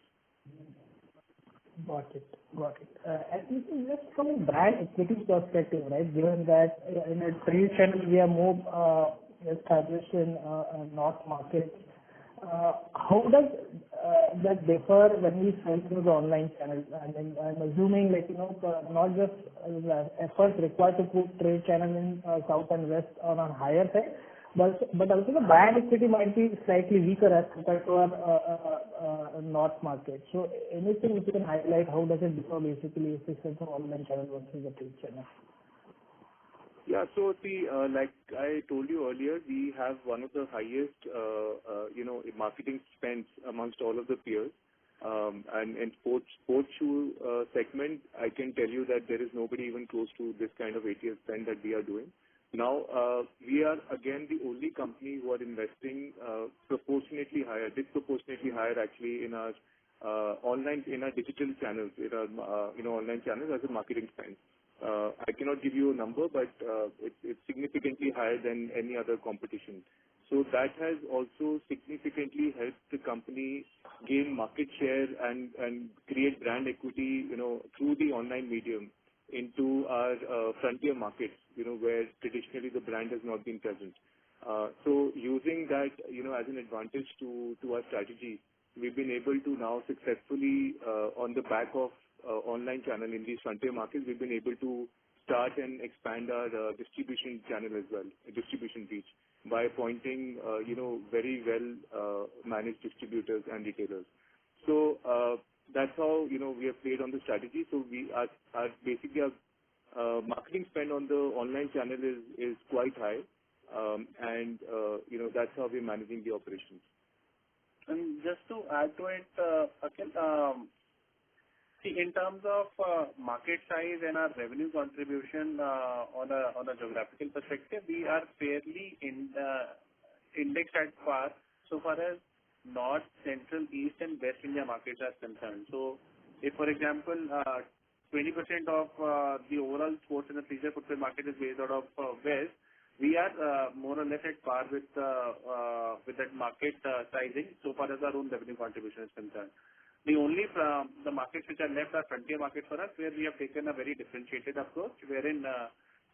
Got it. And this is just from a brand equity perspective, right? Given that in a trade channel we are more established in north market. How does that differ when we sell through the online channel? I mean, I'm assuming, like, not just the efforts required to put trade channel in south and west on a higher side, but also the brand equity might be slightly weaker as compared to our north market. So anything which you can highlight, how does it differ basically if we sell through online channel versus the trade channel? Yeah, so like I told you earlier, we have one of the highest, marketing spends amongst all of the peers. And in sports shoe segment, I can tell you that there is nobody even close to this kind of ATL spend that we are doing. Now, we are again the only company who are investing proportionately higher, disproportionately higher actually in our in our digital channels, in our online channels as a marketing spend. I cannot give you a number, but it's significantly higher than any other competition. So that has also significantly helped the company gain market share and create brand equity, through the online medium into our frontier markets, where traditionally the brand has not been present. So using that, as an advantage to our strategy, we've been able to now successfully, on the back of online channel in these frontier markets, we've been able to start and expand our distribution channel as well, distribution reach, by appointing, very well managed distributors and retailers. So that's how, we have played on the strategy. So we are basically our marketing spend on the online channel is quite high. And that's how we're managing the operations. And just to add to it, Akhil, see, in terms of market size and our revenue contribution on a geographical perspective, we are fairly indexed at par so far as North, Central, East, and West India markets are concerned. So, if, for example, 20% of the overall sports and leisure footwear market is based out of West, we are more or less at par with that market sizing so far as our own revenue contribution is concerned. The only the markets which are left are frontier markets for us, where we have taken a very differentiated approach, wherein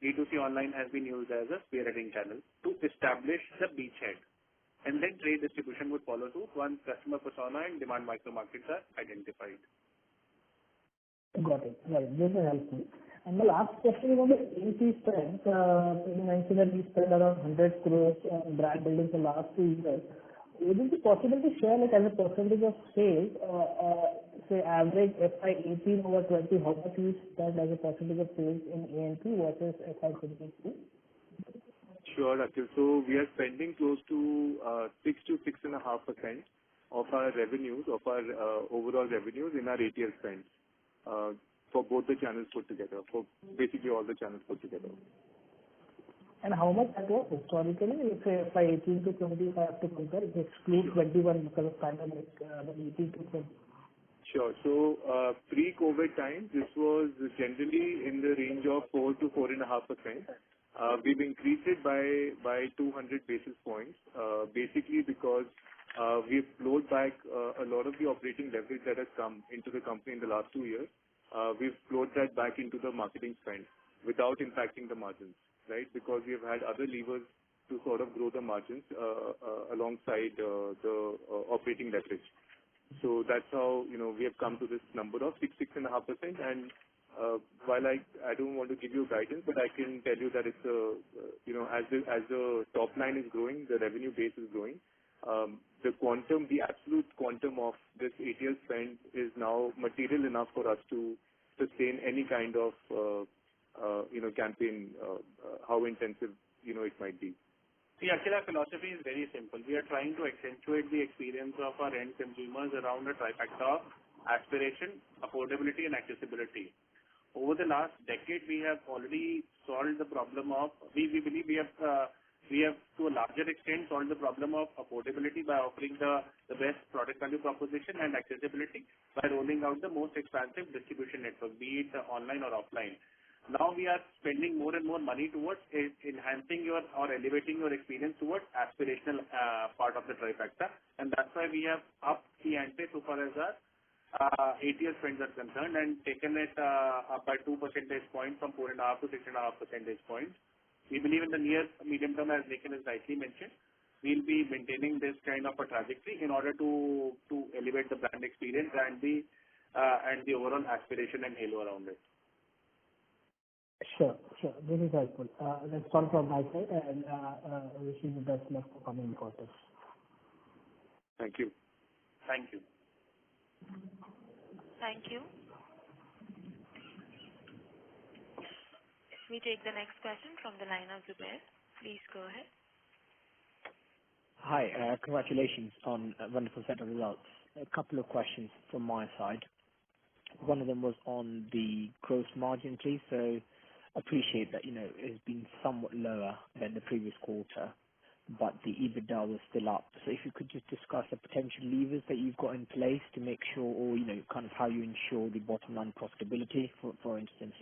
D2C online has been used as a spearheading channel to establish the beachhead. And then trade distribution would follow suit once customer persona and demand micro markets are identified. Got it. Right. This is helpful. And the last question is on the A&P spend. You mentioned that we spent around 100 crores on brand building for the last 2 years. Would it be possible to share, like, as a percentage of sales, say average FY18 over 20, how much you spend as a percentage of sales in A&P versus FY22? Sure, Akhil. So we are spending close to 6 to 6.5% of our revenues, of our overall revenues in our ATL spend, for both the channels put together, for basically all the channels put together. And how much that was historically? If say FY18 to 20, if I have to compare, it excludes 21 because of pandemic, but 18 to 20. Sure. So pre-COVID times, this was generally in the range of 4 to 4.5%. We've increased it by 200 basis points, basically because we've flowed back a lot of the operating leverage that has come into the company in the last 2 years. We've flowed that back into the marketing spend without impacting the margins, right? Because we've had other levers to sort of grow the margins alongside the operating leverage. So that's how, we have come to this number of 6.5%. And while I don't want to give you guidance, but I can tell you that it's as the top line is growing, the revenue base is growing. The absolute quantum of this ATL spend is now material enough for us to sustain any kind of, campaign, how intensive, it might be. See, Akhil, our philosophy is very simple. We are trying to accentuate the experience of our end consumers around a trifecta of aspiration, affordability, and accessibility. Over the last decade, we have already solved the problem of, we believe we have to a larger extent solved the problem of affordability by offering the best product value proposition and accessibility by rolling out the most expansive distribution network, be it online or offline. Now we are spending more and more money towards enhancing or elevating your experience towards aspirational part of the trifecta, and that's why we have upped the ante so far as our ATL spends are concerned and taken it up by 2 percentage points from 4.5 to 6.5 percentage points. We believe in the near medium term, as Nikhil has rightly mentioned, we'll be maintaining this kind of a trajectory in order to elevate the brand experience and the overall aspiration and halo around it. Sure. This is helpful. That's all from my side, and wishing you the best luck for coming quarters. Thank you. Thank you. Thank you. We take the next question from the line of Zubair. Please go ahead. Hi, congratulations on a wonderful set of results. A couple of questions from my side. One of them was on the gross margin, please. So appreciate that, it's been somewhat lower than the previous quarter, but the EBITDA was still up. So if you could just discuss the potential levers that you've got in place to make sure, or, kind of how you ensure the bottom line profitability. For instance,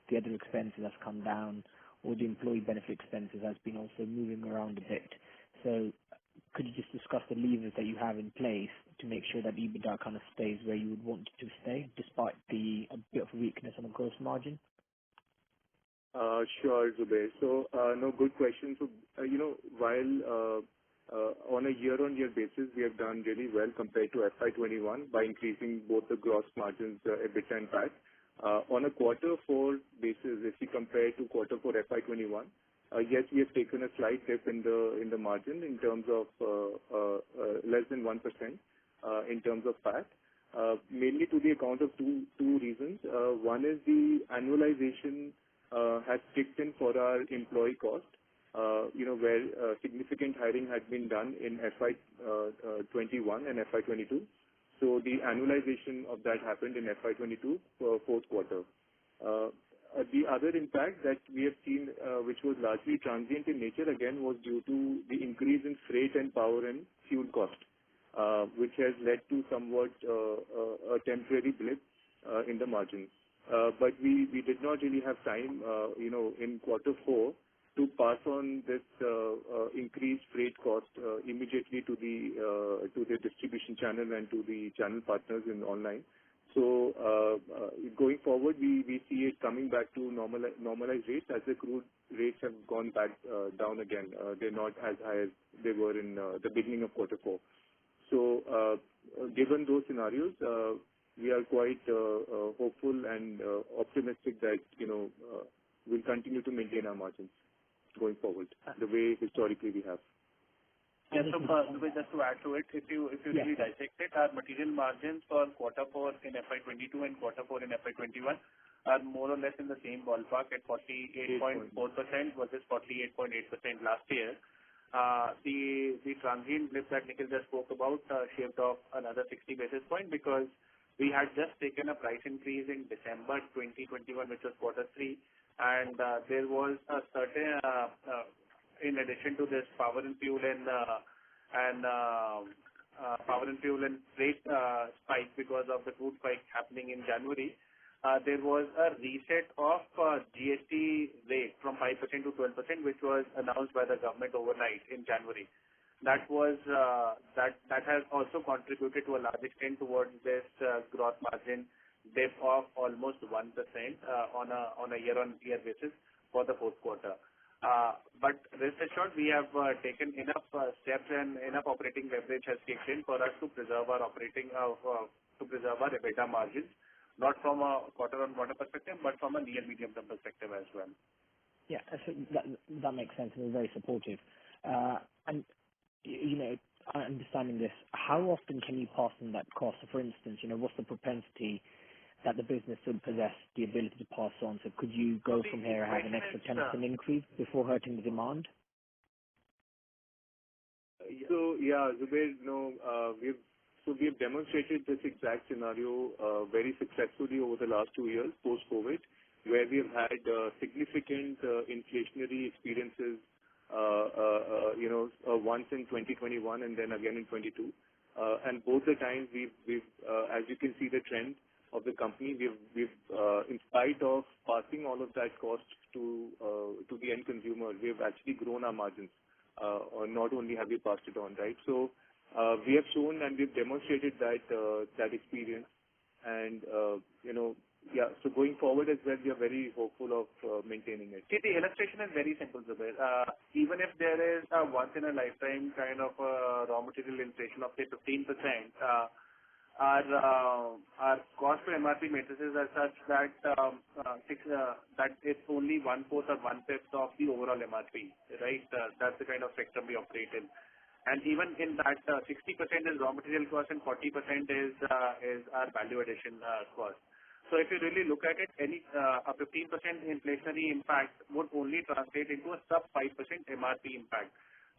the other expenses has come down, or the employee benefit expenses has been also moving around a bit. So could you just discuss the levers that you have in place to make sure that EBITDA kind of stays where you would want it to stay, despite a bit of weakness on the gross margin? Sure, Zubair. So, no, good question. So, while on a year-on-year basis, we have done really well compared to FY21 by increasing both the gross margins, EBITDA and PAT. On a quarter four basis, if we compare to quarter four FY21, yes, we have taken a slight dip in the margin in terms of less than 1% in terms of PAT. Mainly to the account of two reasons. One is the annualization has kicked in for our employee cost, where significant hiring had been done in FY21 and FY22. So the annualization of that happened in FY22 fourth quarter. The other impact that we have seen, which was largely transient in nature, again, was due to the increase in freight and power and fuel cost, which has led to somewhat a temporary blip in the margin. But we did not really have time, in quarter four to pass on this increased freight cost immediately to the distribution channel and to the channel partners in online. So going forward, we see it coming back to normalized rates as the crude rates have gone back down again. They're not as high as they were in the beginning of quarter four. So given those scenarios, we are quite hopeful and optimistic that we'll continue to maintain our margins going forward the way historically we have. Yeah, so just to add to it, if you really dissect it, our material margins for quarter four in FY22 and quarter four in FY21 are more or less in the same ballpark at 48.4% versus 48.8% last year. The transient blip that Nikhil just spoke about shaved off another 60 basis points because we had just taken a price increase in December 2021, which was quarter three, and there was a certain in addition to this power and fuel and freight spike because of the crude spike happening in January, there was a reset of GST rate from 5% to 12%, which was announced by the government overnight in January. That has also contributed to a large extent towards this gross margin dip of almost 1% on a year-on-year basis for the fourth quarter. But rest assured, we have taken enough steps and enough operating leverage has kicked in for us to preserve our EBITDA margins, not from a quarter-on-quarter perspective, but from a near medium-term perspective as well. Yeah, so that makes sense. We're very supportive. And understanding this, how often can you pass on that cost? So for instance, what's the propensity that the business would possess the ability to pass on? So could you go from here and have an extra 10% increase before hurting the demand? So, yeah, Zubair, we've demonstrated this exact scenario very successfully over the last 2 years post-COVID, where we have had significant inflationary experiences, once in 2021 and then again in 22. And both the times we've as you can see the trend of the company, we've in spite of passing all of that cost to the end consumer, we've actually grown our margins. Or not only have we passed it on, right? So we have shown and we've demonstrated that experience, and so going forward as well, we are very hopeful of maintaining it. See, the illustration is very simple, Zubair. Even if there is a once in a lifetime kind of raw material inflation of say 15%. Our cost to MRP matrices are such that that it's only 1/4 or 1/5 of the overall MRP, right? That's the kind of spectrum we operate in. And even in that, 60% is raw material cost and 40% is our value addition cost. So if you really look at it, a 15% inflationary impact would only translate into a sub 5% MRP impact.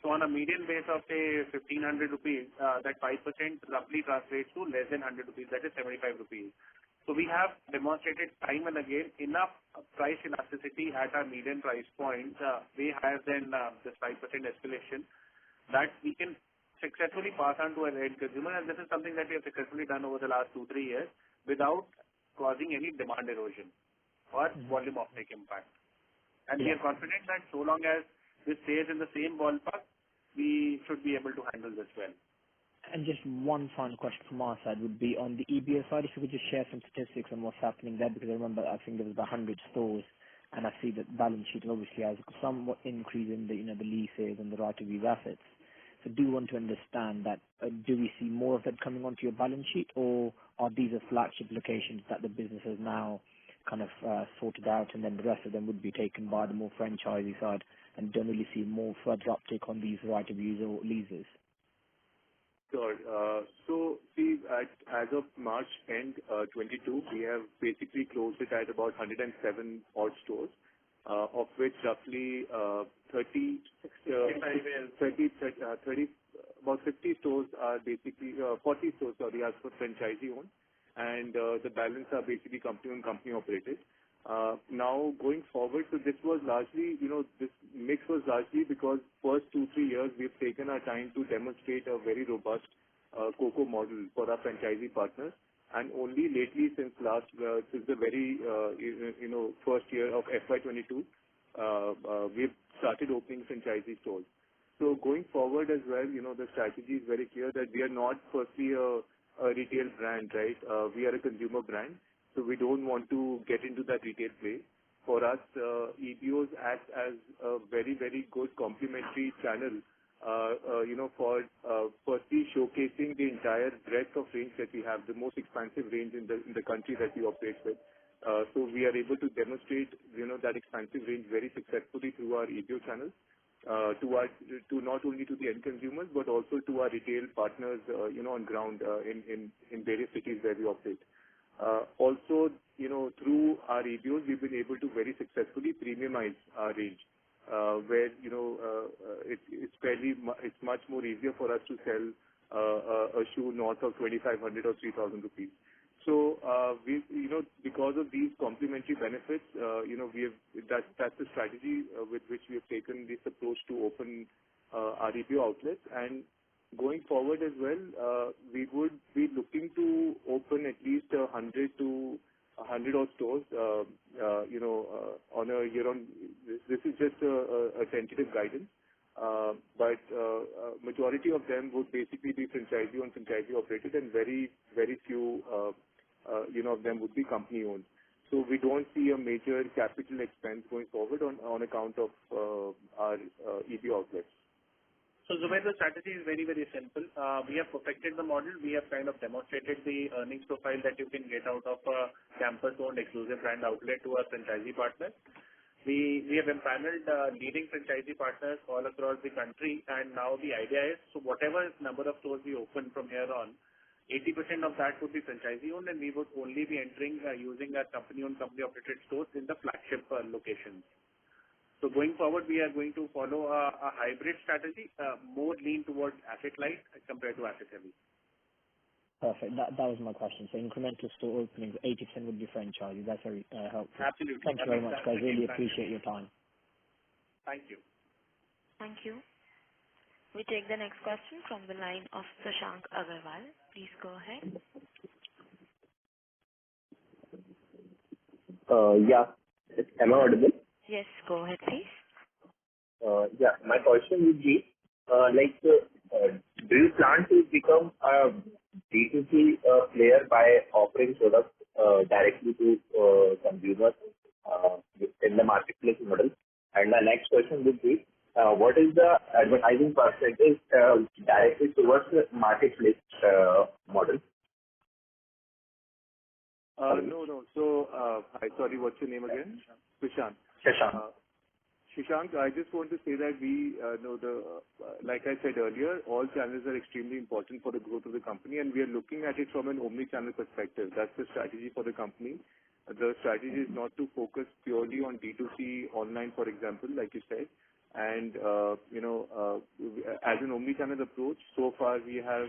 So on a median base of say 1,500 rupees, that 5% roughly translates to less than 100 rupees, that is 75 rupees. So we have demonstrated time and again enough price elasticity at our median price point, way higher than this 5% escalation, that we can successfully pass on to an end consumer. And this is something that we have successfully done over the last 2-3 years without causing any demand erosion or volume offtake impact. And we are confident that so long as this stays in the same ballpark, we should be able to handle this well. And just one final question from our side would be on the EBO side, if you could just share some statistics on what's happening there, because I remember I think there was about 100 stores, and I see that the balance sheet obviously has somewhat increase in the the leases and the right of use assets. So do you want to understand that, do we see more of that coming onto your balance sheet, or are these a flagship locations that the business has now kind of sorted out, and then the rest of them would be taken by the more franchisee side, and don't really see more further uptake on these right of use or leases? Sure. So see, as of March end 22, we have basically closed it at about 107 odd stores, of which roughly 30, about 50 stores are basically 40 stores, sorry, are for franchisee owned, and the balance are basically company-owned, company-operated. Now going forward, so this was largely, this mix was largely because first 2-3 years we've taken our time to demonstrate a very robust COCO model for our franchisee partners, and only lately since the very first year of FY22, we've started opening franchisee stores. So going forward as well, the strategy is very clear that we are not firstly a retail brand, right? We are a consumer brand. So we don't want to get into that retail play. For us, EBOs act as a very, very good complementary channel, for firstly showcasing the entire breadth of range that we have, the most expansive range in the country that we operate with. So we are able to demonstrate, that expansive range very successfully through our EBO channels, to not only to the end consumers, but also to our retail partners, on ground, in various cities where we operate. Also, through our EBOs, we've been able to very successfully premiumize our range, where, it's much more easier for us to sell a shoe north of 2,500 or 3,000 rupees. So, because of these complementary benefits, that's the strategy with which we have taken this approach to open our EBO outlets. And going forward as well, we would be looking to open at least 100 to 100 odd stores, on a year-on. This is just a tentative guidance, but majority of them would basically be franchisee-owned, franchisee-operated, and very, very few, of them would be company-owned. So we don't see a major capital expense going forward on account of our EBO outlets. So Zubair, the strategy is very, very simple. We have perfected the model. We have kind of demonstrated the earnings profile that you can get out of a campus-owned exclusive brand outlet to our franchisee partners. We have empaneled leading franchisee partners all across the country, and now the idea is, so whatever number of stores we open from here on, 80% of that would be franchisee-owned, and we would only be entering using our company-owned, company-operated stores in the flagship locations. So going forward, we are going to follow a hybrid strategy, more lean towards asset light compared to asset heavy. Perfect. That was my question. So incremental store openings, 80% would be franchisee. That's very helpful. Absolutely. Thank you very much, guys. Really appreciate your time. Thank you. Thank you. We take the next question from the line of Shashank Agarwal. Please go ahead. Yeah. Am I audible? Yes, go ahead, please. Yeah. My question would be, do you plan to become a B2C player by offering products directly to consumers in the marketplace model? And my next question would be, what is the advertising percentage directly towards the marketplace model? No. So, hi, sorry, what's your name again? Shashank. Shashank, I just want to say that we know like I said earlier, all channels are extremely important for the growth of the company, and we are looking at it from an omni-channel perspective. That's the strategy for the company. The strategy is not to focus purely on D2C online, for example, like you said. And, as an omni-channel approach, so far we have,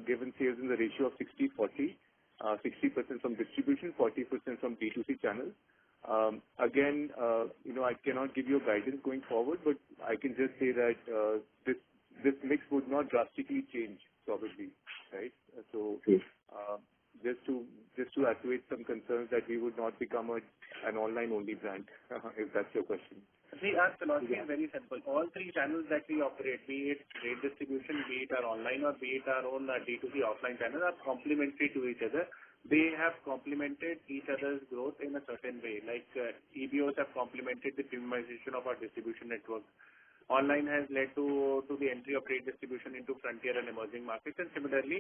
given sales in the ratio of 60-40. 60% from distribution, 40% from B2C channels. Again, I cannot give you a guidance going forward, but I can just say that this mix would not drastically change probably, right? So just to assuage some concerns that we would not become an online-only brand, if that's your question. See, our philosophy is very simple. All three channels that we operate, be it trade distribution, be it our online or be it our own D2C offline channels, are complementary to each other. They have complemented each other's growth in a certain way. Like EBOs have complemented the premiumization of our distribution network. Online has led to the entry of trade distribution into frontier and emerging markets. And similarly,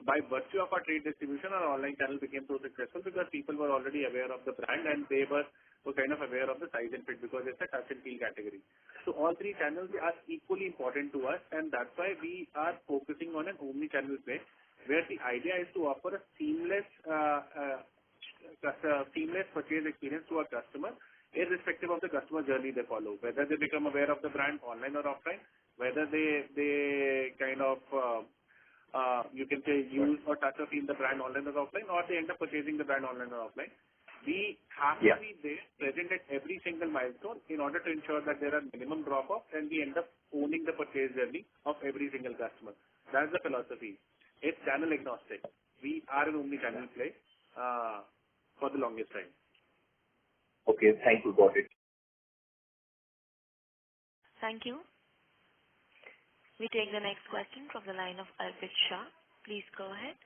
by virtue of our trade distribution, our online channel became so successful because people were already aware of the brand and they were kind of aware of the size and fit because it's a touch and feel category. So all three channels are equally important to us, and that's why we are focusing on an omni-channel play, where the idea is to offer a seamless purchase experience to our customer, irrespective of the customer journey they follow, whether they become aware of the brand online or offline, whether they kind of, you can say, use or touch or feel the brand online or offline, or they end up purchasing the brand online or offline. We have to be there, present at every single milestone in order to ensure that there are minimum drop-offs and we end up owning the purchase journey of every single customer. That's the philosophy. It's channel agnostic. We are an omni-channel play for the longest time. Okay, thank you. Got it. Thank you. We take the next question from the line of Arpit Shah. Please go ahead.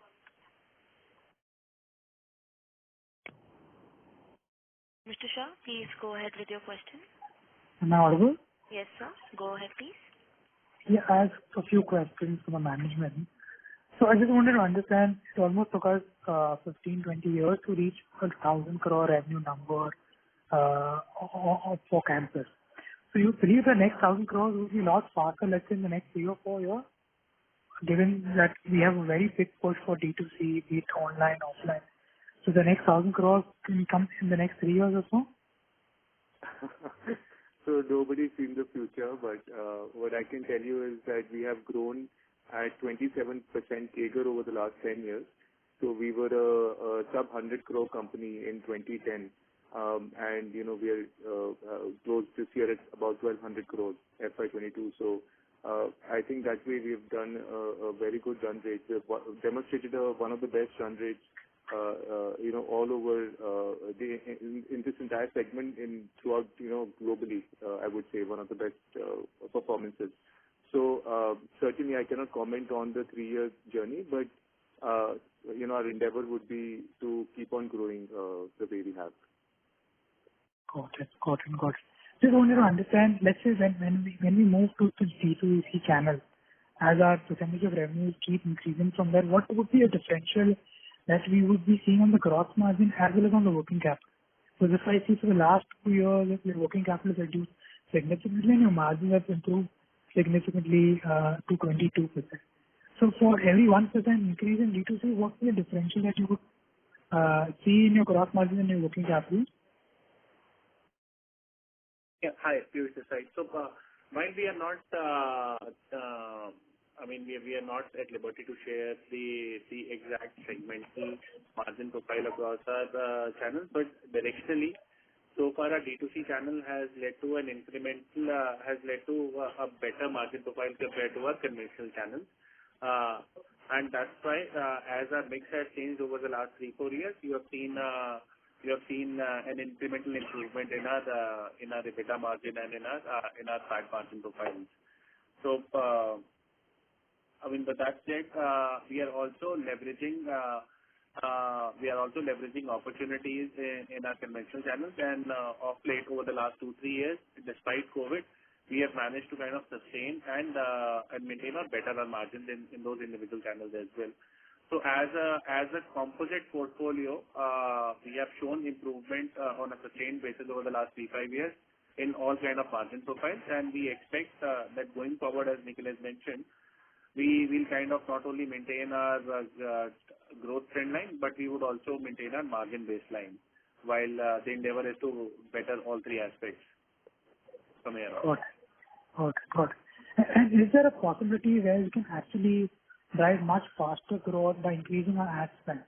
Mr. Shah, please go ahead with your question. Am I audible? Yes, sir. Go ahead, please. Yeah, I have a few questions for the management. So I just wanted to understand, it almost took us 15, 20 years to reach 1,000 crore revenue number for campus. So you believe the next 1,000 crores will be lost faster, let's say in the next 3 or 4 years, given that we have a very big push for D2C, be it online, offline. So the next 1,000 crores can come in the next 3 years or so? So nobody's seen the future, but what I can tell you is that we have grown at 27% CAGR over the last 10 years. So we were a sub 100 crore company in 2010. And, we are close this year at about 1,200 crores, FY22. So I think that way we have done a very good run rate. We have demonstrated one of the best run rates, all over in this entire segment throughout, globally, I would say one of the best performances. So certainly I cannot comment on the 3-year journey, but, our endeavor would be to keep on growing the way we have. Got it. Just wanted to understand, let's say when we move to D2C channel, as our percentage of revenues keep increasing from there, what would be a differential that we would be seeing on the gross margin as well as on the working capital? So if I see for the last 2 years, your working capital has reduced significantly and your margins have improved significantly to 22%. So for every 1% increase in D2C, what is the differential that you would see in your gross margin and your working capital? Yeah. Hi, Piyush this side. So, while we are not, we are not at liberty to share the exact segmental margin profile across our channels, but directionally, so far our D2C channel has led to a better margin profile compared to our conventional channels. And that's why, as our mix has changed over the last 3-4 years, you have seen an incremental improvement in our EBITDA margin and in our PAT margin profiles. So, but that said, we are also leveraging opportunities in our conventional channels, and of late over the last 2-3 years, despite COVID, we have managed to kind of sustain and maintain or better our margins in those individual channels as well. So as a composite portfolio, we have shown improvement on a sustained basis over the last 3-5 years in all kind of margin profiles, and we expect that going forward, as Nikhil has mentioned, we will kind of not only maintain our growth trend line, but we would also maintain our margin baseline, while the endeavor is to better all three aspects from here on. Got it. And is there a possibility where we can actually drive much faster growth by increasing our ad spend?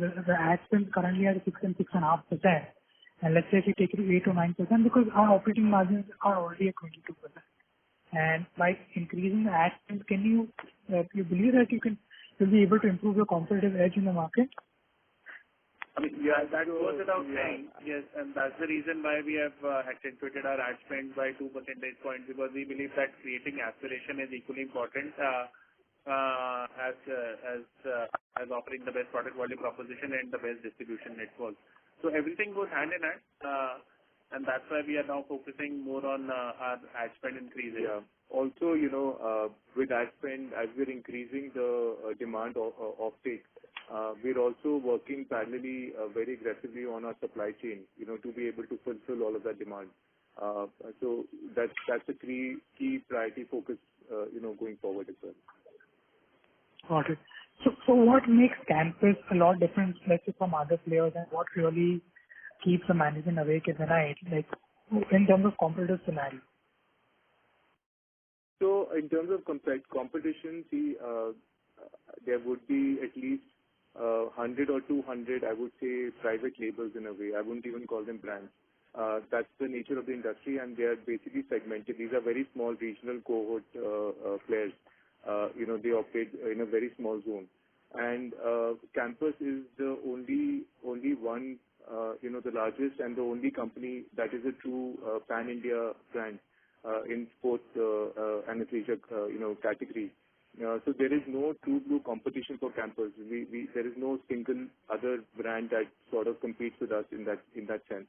the ad spend currently at 6 and 6.5%, and let's say if you take it to 8 or 9%, because our operating margins are already at 22%. And by increasing the ad spend, can you believe that you'll be able to improve your competitive edge in the market? I mean, yeah, that goes without saying. Yes, and that's the reason why we have accentuated our ad spend by 2 percentage points, because we believe that creating aspiration is equally important as offering the best product value proposition and the best distribution network. So everything goes hand in hand, and that's why we are now focusing more on our ad spend increasing. Yeah. Also, with ad spend, as we're increasing the demand of offtake, we're also working parallelly very aggressively on our supply chain, to be able to fulfill all of that demand. So that's a key priority focus, going forward as well. Got it. So what makes Campus a lot different, let's say, from other players, and what really keeps the management awake at the night, like in terms of competitive scenario? So in terms of competition, there would be at least 100 or 200, I would say, private labels in a way. I wouldn't even call them brands. That's the nature of the industry, and they are basically segmented. These are very small regional cohort players. They operate in a very small zone. And Campus is the only one, the largest and the only company that is a true pan-India brand in sports and athleisure, category. So there is no true blue competition for Campus. There is no single other brand that sort of competes with us in that sense.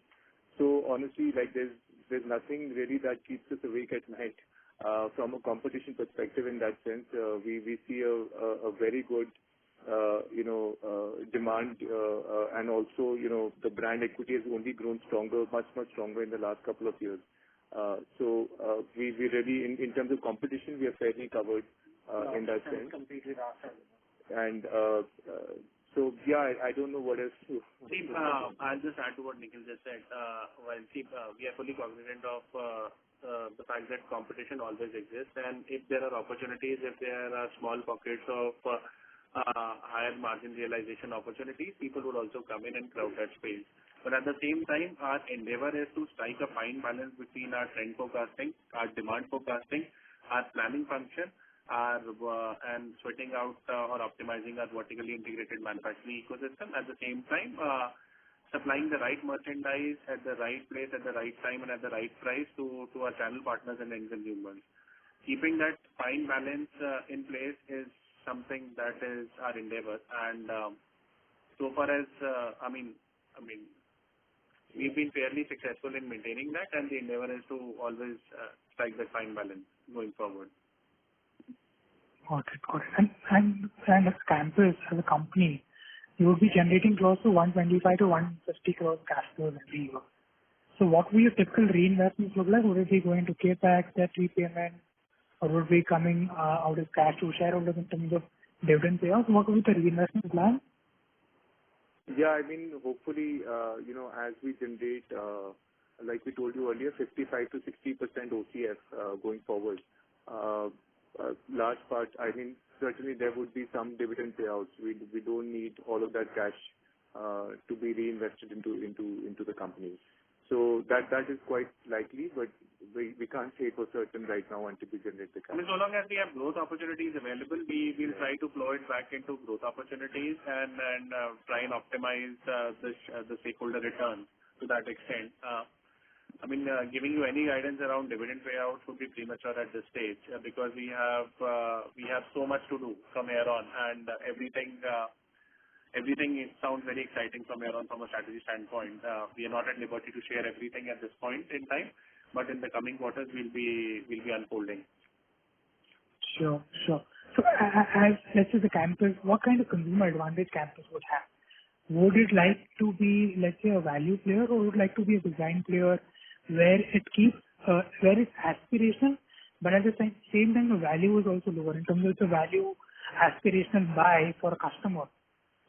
So honestly, there's nothing really that keeps us awake at night from a competition perspective. In that sense, we see a very good demand, and also the brand equity has only grown stronger, much stronger in the last couple of years. So we really, in terms of competition, we are fairly covered in that sense. Completely ourselves. And so yeah, I don't know what else to. I'll just add to what Nikhil just said. We are fully cognizant of the fact that competition always exists, and if there are opportunities, if there are small pockets of higher margin realization opportunities, people would also come in and crowd that space. But at the same time, our endeavor is to strike a fine balance between our trend forecasting, our demand forecasting, our planning function, and sweating out or optimizing our vertically integrated manufacturing ecosystem. At the same time, supplying the right merchandise at the right place, at the right time, and at the right price to our channel partners and end consumers. Keeping that fine balance in place is something that is our endeavor. And so far as, we've been fairly successful in maintaining that, and the endeavor is to always strike that fine balance going forward. Got it. And as Campus, as a company, you will be generating close to 125 to 150 crores cash flows every year. So what will your typical reinvestments look like? Would it be going to CapEx, debt repayment, or would it be coming out as cash to shareholders in terms of dividend payouts? What will be the reinvestment plan? Yeah, hopefully, as we generate, like we told you earlier, 55 to 60% OCF going forward. Large part, certainly there would be some dividend payouts. We don't need all of that cash to be reinvested into the company. So that is quite likely, but we can't say for certain right now until we generate the cash. So long as we have growth opportunities available, we will try to plow it back into growth opportunities and try and optimize the stakeholder return to that extent. Giving you any guidance around dividend payouts would be premature at this stage because we have so much to do from here on, and everything sounds very exciting from here on from a strategy standpoint. We are not at liberty to share everything at this point in time, but in the coming quarters we'll be unfolding. Sure. So as let's say the Campus, what kind of consumer advantage Campus would have? Would it like to be, let's say, a value player, or would it like to be a design player where it's aspirational, but at the same time the value is also lower in terms of the value aspirational buy for a customer?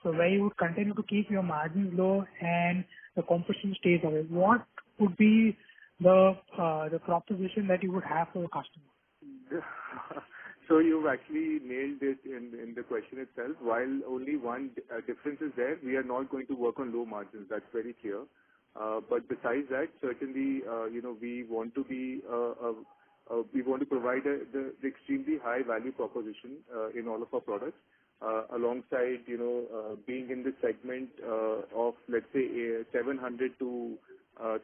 So where you would continue to keep your margins low and the competition stays away. What would be the proposition that you would have for the customer? So you've actually nailed it in the question itself. While only one difference is there, we are not going to work on low margins. That's very clear. But besides that, certainly, we want to provide the extremely high value proposition in all of our products, alongside, being in the segment of, let's say, 700 to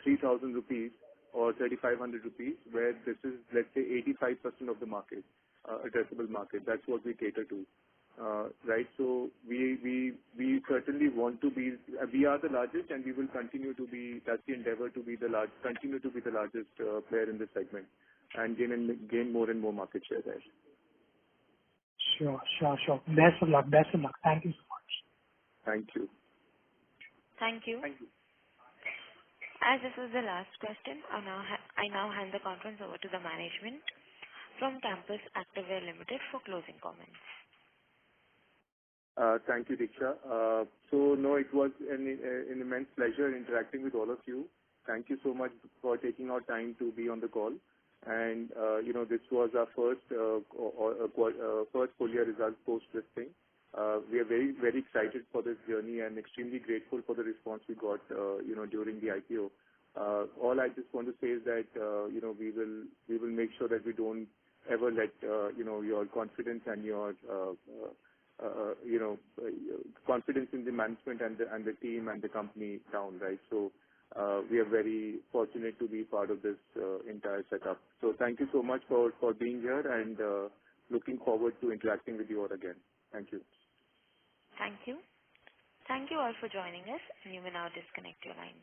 3,000 rupees or 3,500 rupees, where this is, let's say, 85% of the market, addressable market. That's what we cater to. Right? So we certainly want to be, we are the largest, and we will continue to be, that's the endeavor, to be continue to be the largest player in this segment, and gain more and more market share there. Sure. Best of luck. Thank you so much. Thank you. Thank you. Thank you. As this was the last question, I now hand the conference over to the management from Campus Activewear Limited for closing comments. Thank you, Diksha. So no, it was an immense pleasure interacting with all of you. Thank you so much for taking our time to be on the call. And this was our first full year results post listing. We are very, very excited for this journey and extremely grateful for the response we got during the IPO. All I just want to say is that we will make sure that we don't ever let your confidence and your confidence in the management and the team and the company down, right? So we are very fortunate to be part of this entire setup. So thank you so much for being here, and looking forward to interacting with you all again. Thank you. Thank you. Thank you all for joining us, and you may now disconnect your lines.